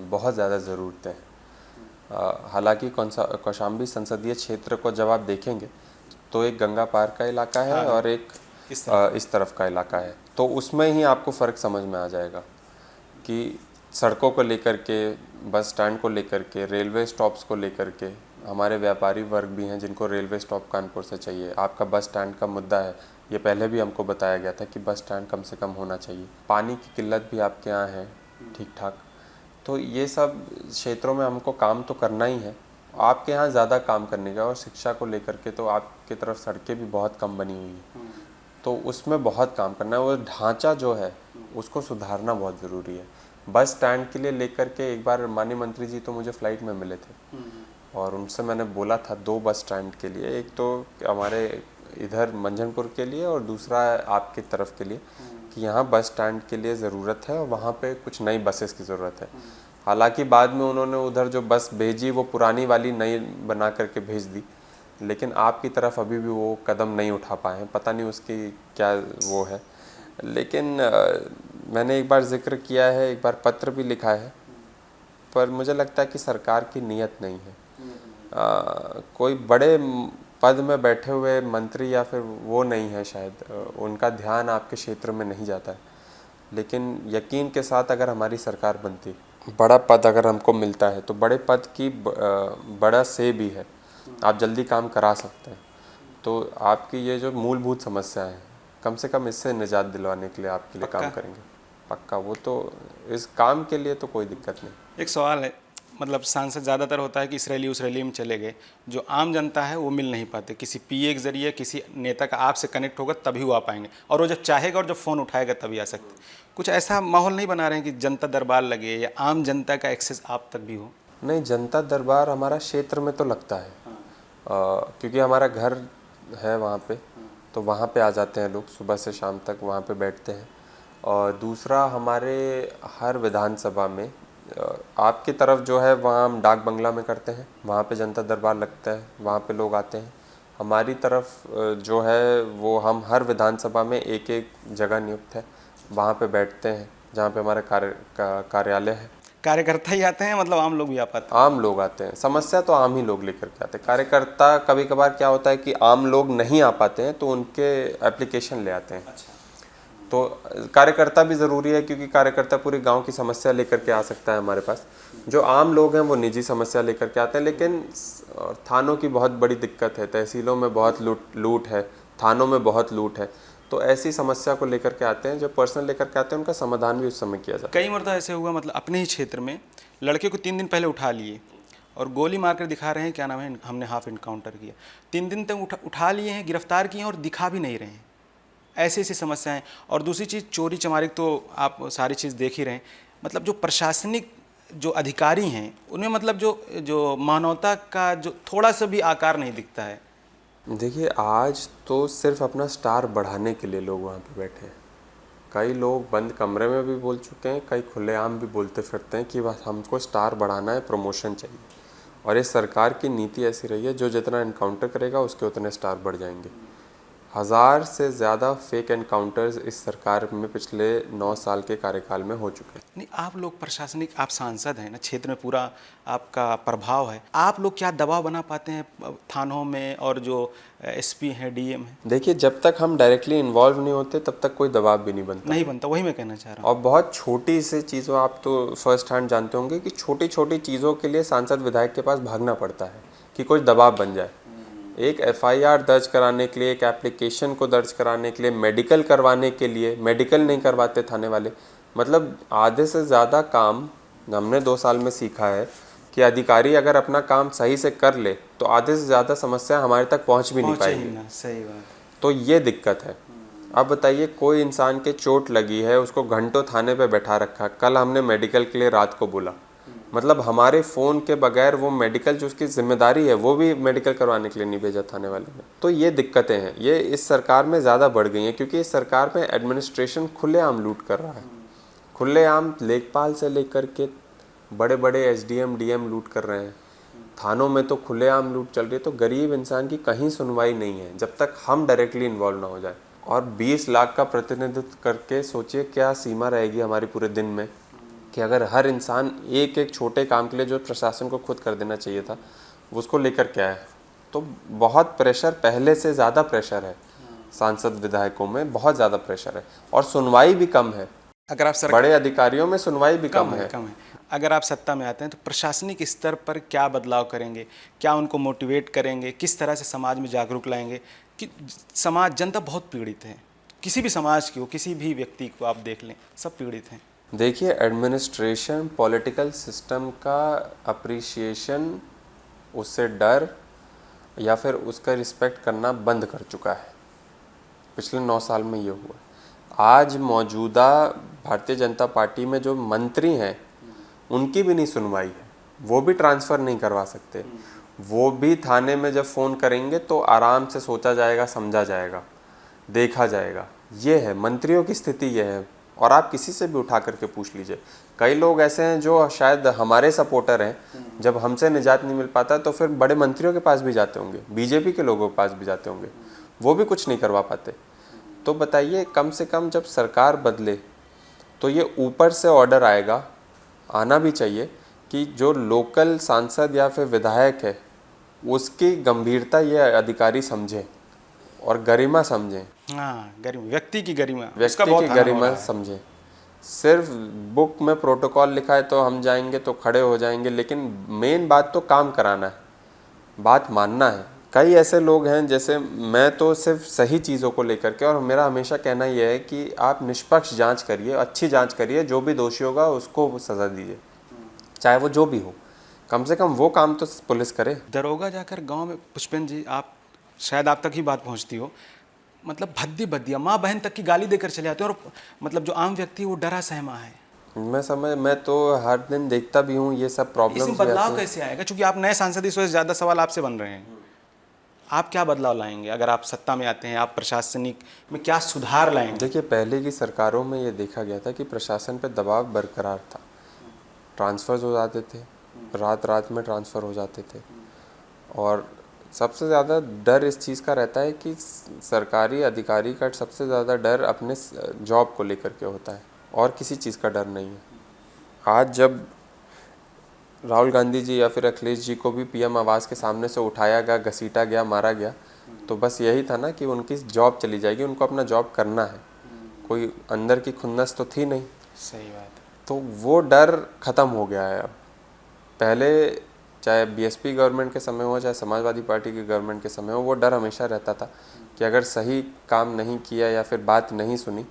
Speaker 2: बहुत ज़्यादा ज़रूरतें हैं। हालांकि कौशाम्बी संसदीय क्षेत्र को जब आप देखेंगे तो एक गंगा पार का इलाका है,
Speaker 1: हाँ,
Speaker 2: और एक इस तरफ का इलाका है। तो उसमें ही आपको फ़र्क समझ में आ जाएगा कि सड़कों को लेकर के, बस स्टैंड को लेकर के, रेलवे स्टॉप्स को लेकर के, हमारे व्यापारी वर्ग भी हैं जिनको रेलवे स्टॉप कानपुर से चाहिए। आपका बस स्टैंड का मुद्दा है, ये पहले भी हमको बताया गया था कि बस स्टैंड कम से कम होना चाहिए। पानी की किल्लत भी आपके यहाँ है ठीक ठाक। तो ये सब क्षेत्रों में हमको काम तो करना ही है। आपके यहाँ ज़्यादा काम करने का, और शिक्षा को लेकर के तो आपकी तरफ सड़कें भी बहुत कम बनी हुई हैं, तो उसमें बहुत काम करना है। वो ढांचा जो है उसको सुधारना बहुत ज़रूरी है। बस स्टैंड के लिए लेकर के एक बार माननीय मंत्री जी तो मुझे फ़्लाइट में मिले थे और उनसे मैंने बोला था 2 बस स्टैंड के लिए, एक तो हमारे इधर मंझनपुर के लिए और दूसरा आपकी तरफ के लिए, कि यहाँ बस स्टैंड के लिए ज़रूरत है और वहाँ पे कुछ नई बसेस की ज़रूरत है। हालांकि बाद में उन्होंने उधर जो बस भेजी वो पुरानी वाली नई बना करके भेज दी, लेकिन आपकी तरफ अभी भी वो कदम नहीं उठा पाए हैं, पता नहीं उसकी क्या वो है। लेकिन मैंने एक बार जिक्र किया है, एक बार पत्र भी लिखा है, पर मुझे लगता है कि सरकार की नीयत नहीं है। कोई बड़े पद में बैठे हुए मंत्री या फिर वो नहीं है शायद, उनका ध्यान आपके क्षेत्र में नहीं जाता है। लेकिन यकीन के साथ अगर हमारी सरकार बनती, बड़ा पद अगर हमको मिलता है तो बड़े पद की बड़ा से भी है, आप जल्दी काम करा सकते हैं। तो आपकी ये जो मूलभूत समस्या है, कम से कम इससे निजात दिलवाने के लिए आपके लिए काम करेंगे पक्का। वो तो इस काम के लिए तो कोई दिक्कत नहीं।
Speaker 1: एक सवाल है, मतलब सांसद ज़्यादातर होता है कि इस रैली में चले गए, जो आम जनता है वो मिल नहीं पाते। किसी पीए के जरिए किसी नेता का आपसे कनेक्ट होगा तभी वो आ पाएंगे, और वो जब चाहेगा और जब फ़ोन उठाएगा तभी आ सकते। कुछ ऐसा माहौल नहीं बना रहे हैं कि जनता दरबार लगे या आम जनता का एक्सेस आप तक भी हो?
Speaker 2: नहीं, जनता दरबार हमारा क्षेत्र में तो लगता है, क्योंकि हमारा घर है वहाँ पे, तो वहाँ पे आ जाते हैं लोग, सुबह से शाम तक वहाँ पे बैठते हैं। और दूसरा, हमारे हर विधानसभा में आपकी तरफ जो है वहाँ हम डाक बंगला में करते हैं, वहाँ पे जनता दरबार लगता है, वहाँ पे लोग आते हैं। हमारी तरफ जो है वो हम हर विधानसभा में एक एक जगह नियुक्त है, वहाँ पे बैठते हैं जहाँ पे हमारा कार्यालय है।
Speaker 1: कार्यकर्ता ही आते हैं, मतलब आम लोग भी आ पाते
Speaker 2: आम लोग आते हैं, समस्या तो आम ही लोग लेकर के आते हैं। कार्यकर्ता कभी कभार क्या होता है कि आम लोग नहीं आ पाते हैं तो उनके एप्लीकेशन ले आते हैं।
Speaker 1: अच्छा।
Speaker 2: तो कार्यकर्ता भी ज़रूरी है, क्योंकि कार्यकर्ता पूरी गांव की समस्या लेकर के आ सकता है हमारे पास। जो आम लोग हैं वो निजी समस्या लेकर के आते हैं। लेकिन थानों की बहुत बड़ी दिक्कत है, तहसीलों में बहुत लूट है, थानों में बहुत लूट है, तो ऐसी समस्या को लेकर के आते हैं। जो पर्सनल लेकर के आते हैं उनका समाधान भी उस समय किया जाता है।
Speaker 1: कई मरतबा ऐसे हुआ, मतलब अपने ही क्षेत्र में लड़के को 3 दिन पहले उठा लिए और गोली मार कर दिखा रहे हैं, क्या नाम है, हमने हाफ इनकाउंटर किया। 3 दिन तक उठा लिए हैं, गिरफ्तार किए हैं और दिखा भी नहीं रहे हैं। ऐसी ऐसी समस्याएं। और दूसरी चीज़, चोरी चमारी तो आप सारी चीज़ देख ही रहे हैं। मतलब जो प्रशासनिक जो अधिकारी हैं उनमें मतलब जो मानवता का जो थोड़ा सा भी आकार नहीं दिखता है।
Speaker 2: देखिए, आज तो सिर्फ अपना स्टार बढ़ाने के लिए लोग वहाँ पे बैठे हैं। कई लोग बंद कमरे में भी बोल चुके हैं, कई खुलेआम भी बोलते फिरते हैं कि बस हमको स्टार बढ़ाना है, प्रमोशन चाहिए। और इस सरकार की नीति ऐसी रही है, जो जितना इनकाउंटर करेगा उसके उतने स्टार बढ़ जाएंगे। 1000 से ज़्यादा फेक एनकाउंटर्स इस सरकार में पिछले 9 साल के कार्यकाल में हो चुके हैं।
Speaker 1: नहीं, आप लोग प्रशासनिक, आप सांसद हैं ना, क्षेत्र में पूरा आपका प्रभाव है, आप लोग क्या दबाव बना पाते हैं थानों में और जो एसपी हैं, डीएम हैं?
Speaker 2: देखिए, जब तक हम डायरेक्टली इन्वॉल्व नहीं होते तब तक कोई दबाव भी नहीं बनता।
Speaker 1: वही मैं कहना चाह रहा हूँ।
Speaker 2: और बहुत छोटी सी चीज़ों, आप तो फर्स्ट हैंड जानते होंगे कि छोटी छोटी चीज़ों के लिए सांसद विधायक के पास भागना पड़ता है कि कुछ दबाव बन जाए। एक एफआईआर दर्ज कराने के लिए, एक एप्लीकेशन को दर्ज कराने के लिए, मेडिकल करवाने के लिए, मेडिकल नहीं करवाते थाने वाले। मतलब आधे से ज़्यादा काम हमने 2 साल में सीखा है कि अधिकारी अगर अपना काम सही से कर ले तो आधे से ज़्यादा समस्या हमारे तक पहुंच भी नहीं पाएगी।
Speaker 1: सही बात।
Speaker 2: तो ये दिक्कत है। अब बताइए, कोई इंसान के चोट लगी है, उसको घंटों थाने पे बैठा रखा। कल हमने मेडिकल के लिए रात को बोला, मतलब हमारे फ़ोन के बगैर वो मेडिकल जो उसकी जिम्मेदारी है वो भी मेडिकल करवाने के लिए नहीं भेजा थाने वाले ने। तो ये दिक्कतें हैं, ये इस सरकार में ज़्यादा बढ़ गई हैं, क्योंकि इस सरकार में एडमिनिस्ट्रेशन खुलेआम लूट कर रहा है। खुलेआम लेखपाल से लेकर के बड़े बड़े एसडीएम डीएम लूट कर रहे हैं। थानों में तो खुलेआम लूट चल रही है। तो गरीब इंसान की कहीं सुनवाई नहीं है जब तक हम डायरेक्टली इन्वॉल्व ना हो जाए। और 20 लाख का प्रतिनिधित्व करके सोचिए क्या सीमा रहेगी हमारी पूरे दिन में, कि अगर हर इंसान एक एक छोटे काम के लिए जो प्रशासन को खुद कर देना चाहिए था उसको लेकर क्या है। तो बहुत प्रेशर, पहले से ज़्यादा प्रेशर है सांसद विधायकों में, बहुत ज़्यादा प्रेशर है और सुनवाई भी कम है।
Speaker 1: अगर आप सरकार
Speaker 2: बड़े अधिकारियों में सुनवाई भी कम है।
Speaker 1: कम है। अगर आप सत्ता में आते हैं तो प्रशासनिक स्तर पर क्या बदलाव करेंगे, क्या उनको मोटिवेट करेंगे, किस तरह से समाज में जागरूक लाएंगे कि समाज, जनता बहुत पीड़ित है, किसी भी समाज की हो, किसी भी व्यक्ति को आप देख लें, सब पीड़ित हैं।
Speaker 2: देखिए, एडमिनिस्ट्रेशन पॉलिटिकल सिस्टम का अप्रिसिएशन, उससे डर या फिर उसका रिस्पेक्ट करना बंद कर चुका है। पिछले 9 साल में ये हुआ। आज मौजूदा भारतीय जनता पार्टी में जो मंत्री हैं उनकी भी नहीं सुनवाई है, वो भी ट्रांसफ़र नहीं करवा सकते। वो भी थाने में जब फ़ोन करेंगे तो आराम से सोचा जाएगा, समझा जाएगा, देखा जाएगा। ये है मंत्रियों की स्थिति, ये है। और आप किसी से भी उठा करके पूछ लीजिए, कई लोग ऐसे हैं जो शायद हमारे सपोर्टर हैं, जब हमसे निजात नहीं मिल पाता तो फिर बड़े मंत्रियों के पास भी जाते होंगे, बीजेपी के लोगों के पास भी जाते होंगे, वो भी कुछ नहीं करवा पाते। तो बताइए, कम से कम जब सरकार बदले तो ये ऊपर से ऑर्डर आएगा, आना भी चाहिए कि जो लोकल सांसद या फिर विधायक है उसकी गंभीरता ये अधिकारी समझे और गरिमा समझें।
Speaker 1: हाँ, गरिमा, व्यक्ति की गरिमा, उसका
Speaker 2: व्यक्ति
Speaker 1: बहुत
Speaker 2: की
Speaker 1: हानि हो
Speaker 2: गरिमा
Speaker 1: रहा है।
Speaker 2: समझे। सिर्फ बुक में प्रोटोकॉल लिखा है तो हम जाएंगे तो खड़े हो जाएंगे, लेकिन मेन बात तो काम कराना है, बात मानना है। कई ऐसे लोग हैं, जैसे मैं तो सिर्फ सही चीज़ों को लेकर के, और मेरा हमेशा कहना यह है कि आप निष्पक्ष जांच करिए, अच्छी जांच करिए, जो भी दोषी होगा उसको सज़ा दीजिए, चाहे वो जो भी हो। कम से कम वो काम तो पुलिस करे।
Speaker 1: दरोगा जाकर गांव में, पुष्पेंद्र जी, आप शायद आप तक ही बात पहुंचती हो, मतलब भद्दी भद्दिया माँ बहन तक की गाली देकर चले आते हैं, और मतलब जो आम व्यक्ति है वो डरा सहमा है।
Speaker 2: मैं तो हर दिन देखता भी हूँ ये सब प्रॉब्लम्स
Speaker 1: इसमें
Speaker 2: भी
Speaker 1: बदलाव
Speaker 2: आती हैं।
Speaker 1: कैसे आएगा? क्योंकि आप नए सांसद, इस वजह से ज़्यादा सवाल आपसे बन रहे हैं। आप क्या बदलाव लाएंगे अगर आप सत्ता में आते हैं? आप प्रशासनिक में क्या सुधार लाएंगे?
Speaker 2: देखिए, पहले की सरकारों में ये देखा गया था कि प्रशासन पे दबाव बरकरार था, ट्रांसफ़र्स हो जाते थे, रात रात में ट्रांसफ़र हो जाते थे, और सबसे ज़्यादा डर इस चीज़ का रहता है कि सरकारी अधिकारी का सबसे ज़्यादा डर अपने जॉब को लेकर के होता है, और किसी चीज़ का डर नहीं है। आज जब राहुल गांधी जी या फिर अखिलेश जी को भी पीएम आवास के सामने से उठाया गया, घसीटा गया, मारा गया, तो बस यही था ना कि उनकी जॉब चली जाएगी, उनको अपना जॉब करना है, कोई अंदर की खुन्नस तो थी नहीं।
Speaker 1: सही बात है।
Speaker 2: तो वो डर ख़त्म हो गया है अब। पहले चाहे बीएसपी गवर्नमेंट के समय हो, चाहे समाजवादी पार्टी की गवर्नमेंट के समय हो, वो डर हमेशा रहता था कि अगर सही काम नहीं किया या फिर बात नहीं सुनी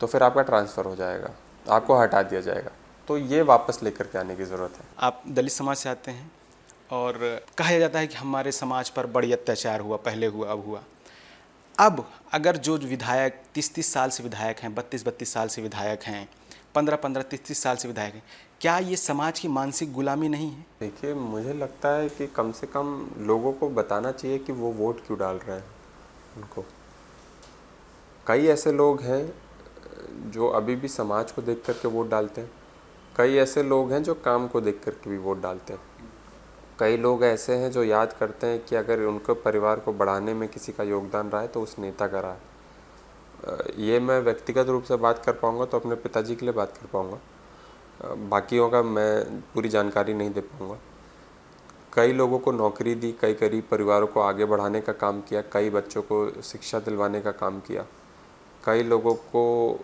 Speaker 2: तो फिर आपका ट्रांसफ़र हो जाएगा, आपको हटा दिया जाएगा। तो ये वापस लेकर के आने की ज़रूरत है।
Speaker 1: आप दलित समाज से आते हैं, और कहा जाता है कि हमारे समाज पर बड़ी अत्याचार हुआ, पहले हुआ, अब हुआ। अब अगर जो विधायक 30-30 साल से विधायक हैं, 32-32 साल से विधायक हैं, 15-15, 30-30 साल से विधायक हैं, क्या ये समाज की मानसिक गुलामी नहीं है?
Speaker 2: देखिए, मुझे लगता है कि कम से कम लोगों को बताना चाहिए कि वो वोट क्यों डाल रहे हैं उनको। कई ऐसे लोग हैं जो अभी भी समाज को देख कर के वोट डालते हैं, कई ऐसे लोग हैं जो काम को देख कर के भी वोट डालते हैं, कई लोग ऐसे हैं जो याद करते हैं कि अगर उनके परिवार को बढ़ाने में किसी का योगदान रहा है तो उस नेता का रहा है। ये मैं व्यक्तिगत रूप से बात कर पाऊँगा तो अपने पिताजी के लिए बात कर पाऊँगा, बाकियों का मैं पूरी जानकारी नहीं दे पाऊँगा। कई लोगों को नौकरी दी, कई गरीब परिवारों को आगे बढ़ाने का काम किया, कई बच्चों को शिक्षा दिलवाने का काम किया, कई लोगों को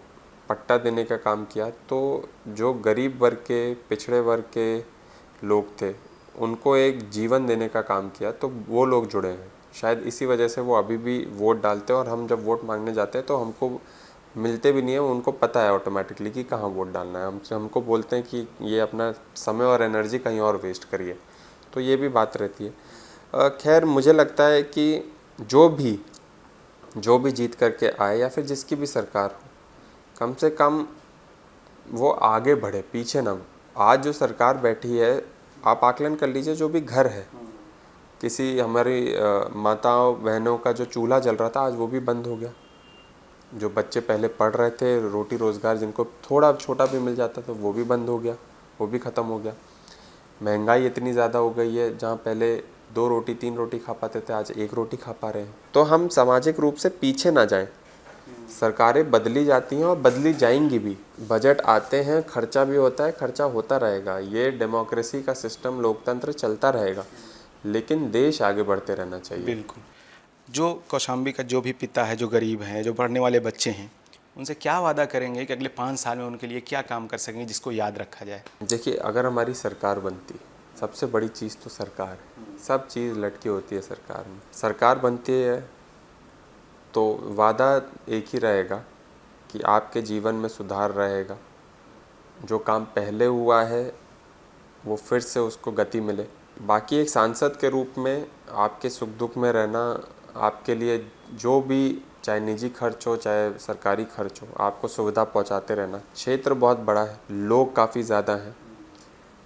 Speaker 2: पट्टा देने का काम किया। तो जो गरीब वर्ग के, पिछड़े वर्ग के लोग थे उनको एक जीवन देने का काम किया, तो वो लोग जुड़े हैं। शायद इसी वजह से वो अभी भी वोट डालते हैं, और हम जब वोट मांगने जाते हैं तो हमको मिलते भी नहीं है, उनको पता है ऑटोमेटिकली कि कहाँ वोट डालना है। हमको बोलते हैं कि ये अपना समय और एनर्जी कहीं और वेस्ट करिए, तो ये भी बात रहती है। खैर, मुझे लगता है कि जो भी जीत करके आए या फिर जिसकी भी सरकार हो, कम से कम वो आगे बढ़े, पीछे ना। आज जो सरकार बैठी है, आप आकलन कर लीजिए, जो भी घर है, किसी हमारी माताओं बहनों का जो चूल्हा जल रहा था आज वो भी बंद हो गया। जो बच्चे पहले पढ़ रहे थे, रोटी रोज़गार जिनको थोड़ा छोटा भी मिल जाता था वो भी बंद हो गया, वो भी ख़त्म हो गया। महंगाई इतनी ज़्यादा हो गई है, जहाँ पहले 2 रोटी 3 रोटी खा पाते थे आज 1 रोटी खा पा रहे हैं। तो हम सामाजिक रूप से पीछे ना जाएं। सरकारें बदली जाती हैं और बदली जाएंगी भी, बजट आते हैं, खर्चा भी होता है, खर्चा होता रहेगा। ये डेमोक्रेसी का सिस्टम, लोकतंत्र चलता रहेगा, लेकिन देश आगे बढ़ते रहना चाहिए।
Speaker 1: बिल्कुल। जो कौशाम्बी का जो भी पिता है, जो गरीब है, जो पढ़ने वाले बच्चे हैं, उनसे क्या वादा करेंगे कि अगले 5 साल में उनके लिए क्या काम कर सकेंगे जिसको याद रखा जाए?
Speaker 2: देखिए, अगर हमारी सरकार बनती, सबसे बड़ी चीज़ तो सरकार है। सब चीज़ लटकी होती है सरकार में। सरकार बनती है तो वादा एक ही रहेगा कि आपके जीवन में सुधार रहेगा, जो काम पहले हुआ है वो फिर से उसको गति मिले। बाकी एक सांसद के रूप में आपके सुख दुख में रहना, आपके लिए जो भी चाहे निजी खर्च हो चाहे सरकारी खर्च हो, आपको सुविधा पहुंचाते रहना। क्षेत्र बहुत बड़ा है, लोग काफ़ी ज़्यादा हैं,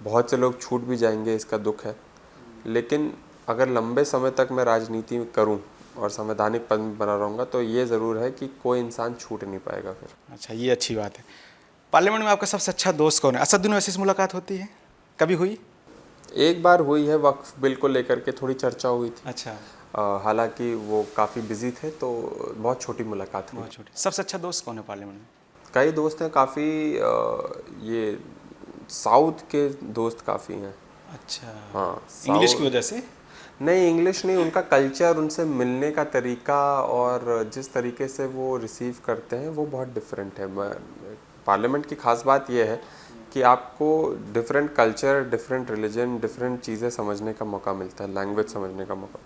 Speaker 2: बहुत से लोग छूट भी जाएंगे, इसका दुख है। लेकिन अगर लंबे समय तक मैं राजनीति करूं और संवैधानिक पद में बना रहूँगा तो ये ज़रूर है कि कोई इंसान छूट नहीं पाएगा फिर।
Speaker 1: अच्छा, ये अच्छी बात है। पार्लियामेंट में आपका सबसे अच्छा दोस्त कौन है? असदुद्दीन ओवैसी से मुलाकात होती है? कभी हुई?
Speaker 2: एक बार हुई है, वक्फ बिल को लेकर के थोड़ी चर्चा हुई थी।
Speaker 1: अच्छा,
Speaker 2: हालांकि वो काफ़ी बिजी थे तो बहुत छोटी मुलाकात हुई।
Speaker 1: बहुत छोटी। सबसे अच्छा दोस्त कौन है पार्लियामेंट में?
Speaker 2: कई दोस्त हैं काफ़ी, ये साउथ के दोस्त काफ़ी हैं।
Speaker 1: अच्छा,
Speaker 2: हाँ,
Speaker 1: इंग्लिश की वजह से?
Speaker 2: नहीं, इंग्लिश नहीं, उनका कल्चर, उनसे मिलने का तरीका और जिस तरीके से वो रिसीव करते हैं वो बहुत डिफरेंट है। पार्लियामेंट की खास बात यह है कि आपको different culture, different religion, different चीज़ें समझने का मौका मिलता है, लैंग्वेज समझने का मौका।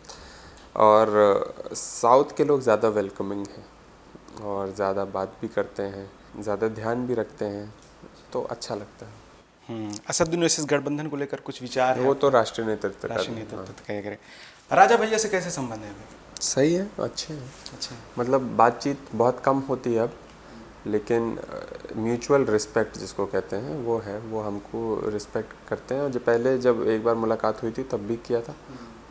Speaker 2: और साउथ के लोग ज़्यादा वेलकमिंग हैं और ज़्यादा बात भी करते हैं, ज़्यादा ध्यान भी रखते हैं, तो अच्छा लगता है।
Speaker 1: असदुद्दीन ओवैसी से गठबंधन को लेकर कुछ विचार है?
Speaker 2: वो तो राष्ट्रीय नेतृत्व
Speaker 1: राष्ट्रीय
Speaker 2: का।
Speaker 1: नेतृत्व तय करें। राजा भैया से कैसे संबंध है अभी?
Speaker 2: सही है, अच्छे हैं।
Speaker 1: अच्छा,
Speaker 2: मतलब बातचीत बहुत कम होती है अब, लेकिन म्यूचुअल रिस्पेक्ट जिसको कहते हैं वो है, वो हमको रिस्पेक्ट करते हैं। और जो पहले जब एक बार मुलाकात हुई थी तब भी किया था,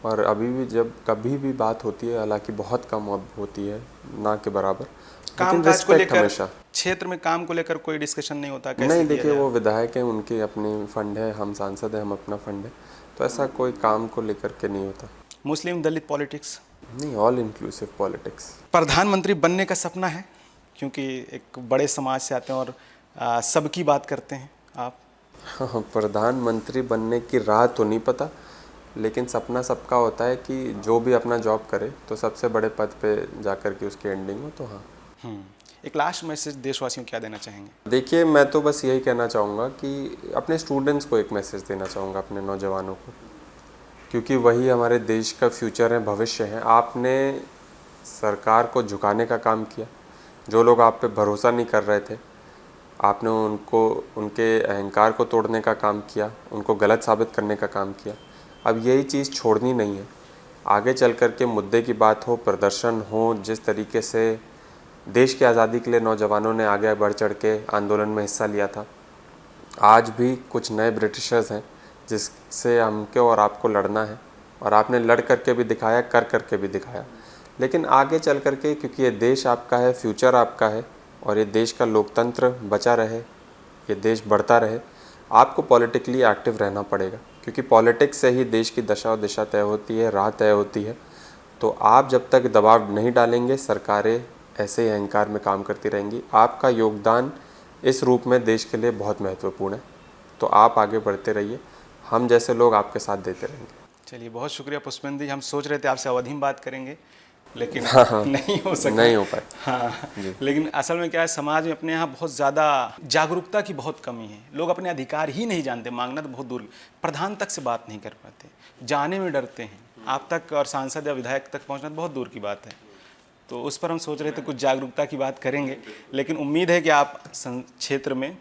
Speaker 2: और अभी भी जब कभी भी बात होती है, हालांकि बहुत कम अब होती है, ना के बराबर, लेकिन
Speaker 1: कामकाज को
Speaker 2: रिस्पेक्ट
Speaker 1: लेकर,
Speaker 2: हमेशा।
Speaker 1: क्षेत्र में काम को लेकर कोई डिस्कशन नहीं होता? कैसे
Speaker 2: नहीं,
Speaker 1: किया
Speaker 2: देखिए
Speaker 1: जाए?
Speaker 2: वो विधायक हैं, उनके अपने फंड है, हम सांसद हैं, हम अपना फंड है, तो ऐसा कोई काम को लेकर के नहीं होता।
Speaker 1: मुस्लिम दलित पॉलिटिक्स?
Speaker 2: नहीं, ऑल इंक्लूसिव पॉलिटिक्स।
Speaker 1: प्रधानमंत्री बनने का सपना है, क्योंकि एक बड़े समाज से आते हैं और सबकी बात करते हैं आप।
Speaker 2: हाँ, प्रधानमंत्री बनने की राह तो नहीं पता, लेकिन सपना सबका होता है कि जो भी अपना जॉब करे तो सबसे बड़े पद पे जाकर के उसकी एंडिंग हो, तो हाँ।
Speaker 1: एक लास्ट मैसेज देशवासियों को क्या देना चाहेंगे?
Speaker 2: देखिए, मैं तो बस यही कहना चाहूँगा कि अपने स्टूडेंट्स को एक मैसेज देना चाहूँगा, अपने नौजवानों को, क्योंकि वही हमारे देश का फ्यूचर है, भविष्य है। आपने सरकार को झुकाने का काम किया, जो लोग आप पे भरोसा नहीं कर रहे थे, आपने उनको, उनके अहंकार को तोड़ने का काम किया, उनको गलत साबित करने का काम किया। अब यही चीज़ छोड़नी नहीं है। आगे चल कर के मुद्दे की बात हो, प्रदर्शन हो, जिस तरीके से देश की आज़ादी के लिए नौजवानों ने आगे बढ़ चढ़ के आंदोलन में हिस्सा लिया था, आज भी कुछ नए ब्रिटिशर्स हैं जिससे हमको और आपको लड़ना है, और आपने लड़ करके भी दिखाया, कर करके भी दिखाया। लेकिन आगे चल करके, क्योंकि ये देश आपका है, फ्यूचर आपका है, और ये देश का लोकतंत्र बचा रहे, ये देश बढ़ता रहे, आपको पॉलिटिकली एक्टिव रहना पड़ेगा, क्योंकि पॉलिटिक्स से ही देश की दशा और दिशा तय होती है, राह तय होती है। तो आप जब तक दबाव नहीं डालेंगे, सरकारें ऐसे ही अहंकार में काम करती रहेंगी। आपका योगदान इस रूप में देश के लिए बहुत महत्वपूर्ण है, तो आप आगे बढ़ते रहिए, हम जैसे लोग आपके साथ देते रहेंगे।
Speaker 1: चलिए, बहुत शुक्रिया पुष्पेंद्र जी। हम सोच रहे थे आपसे अवधि में बात करेंगे, लेकिन नहीं हो सका।
Speaker 2: नहीं हो पाए।
Speaker 1: हाँ, लेकिन असल में क्या है, समाज में अपने यहाँ बहुत ज़्यादा जागरूकता की बहुत कमी है। लोग अपने अधिकार ही नहीं जानते, मांगना तो बहुत दूर, प्रधान तक से बात नहीं कर पाते, जाने में डरते हैं। आप तक और सांसद या विधायक तक पहुँचना तो बहुत दूर की बात है। तो उस पर हम सोच रहे थे कुछ जागरूकता की बात करेंगे, लेकिन उम्मीद है कि आप क्षेत्र में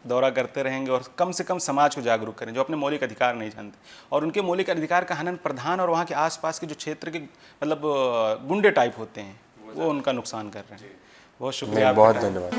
Speaker 1: दौरा करते रहेंगे और कम से कम समाज को जागरूक करें जो अपने मौलिक अधिकार नहीं जानते, और उनके मौलिक अधिकार का हनन प्रधान और वहाँ के आसपास के जो क्षेत्र के मतलब गुंडे टाइप होते हैं वो उनका नुकसान कर रहे हैं। बहुत शुक्रिया,
Speaker 2: बहुत धन्यवाद।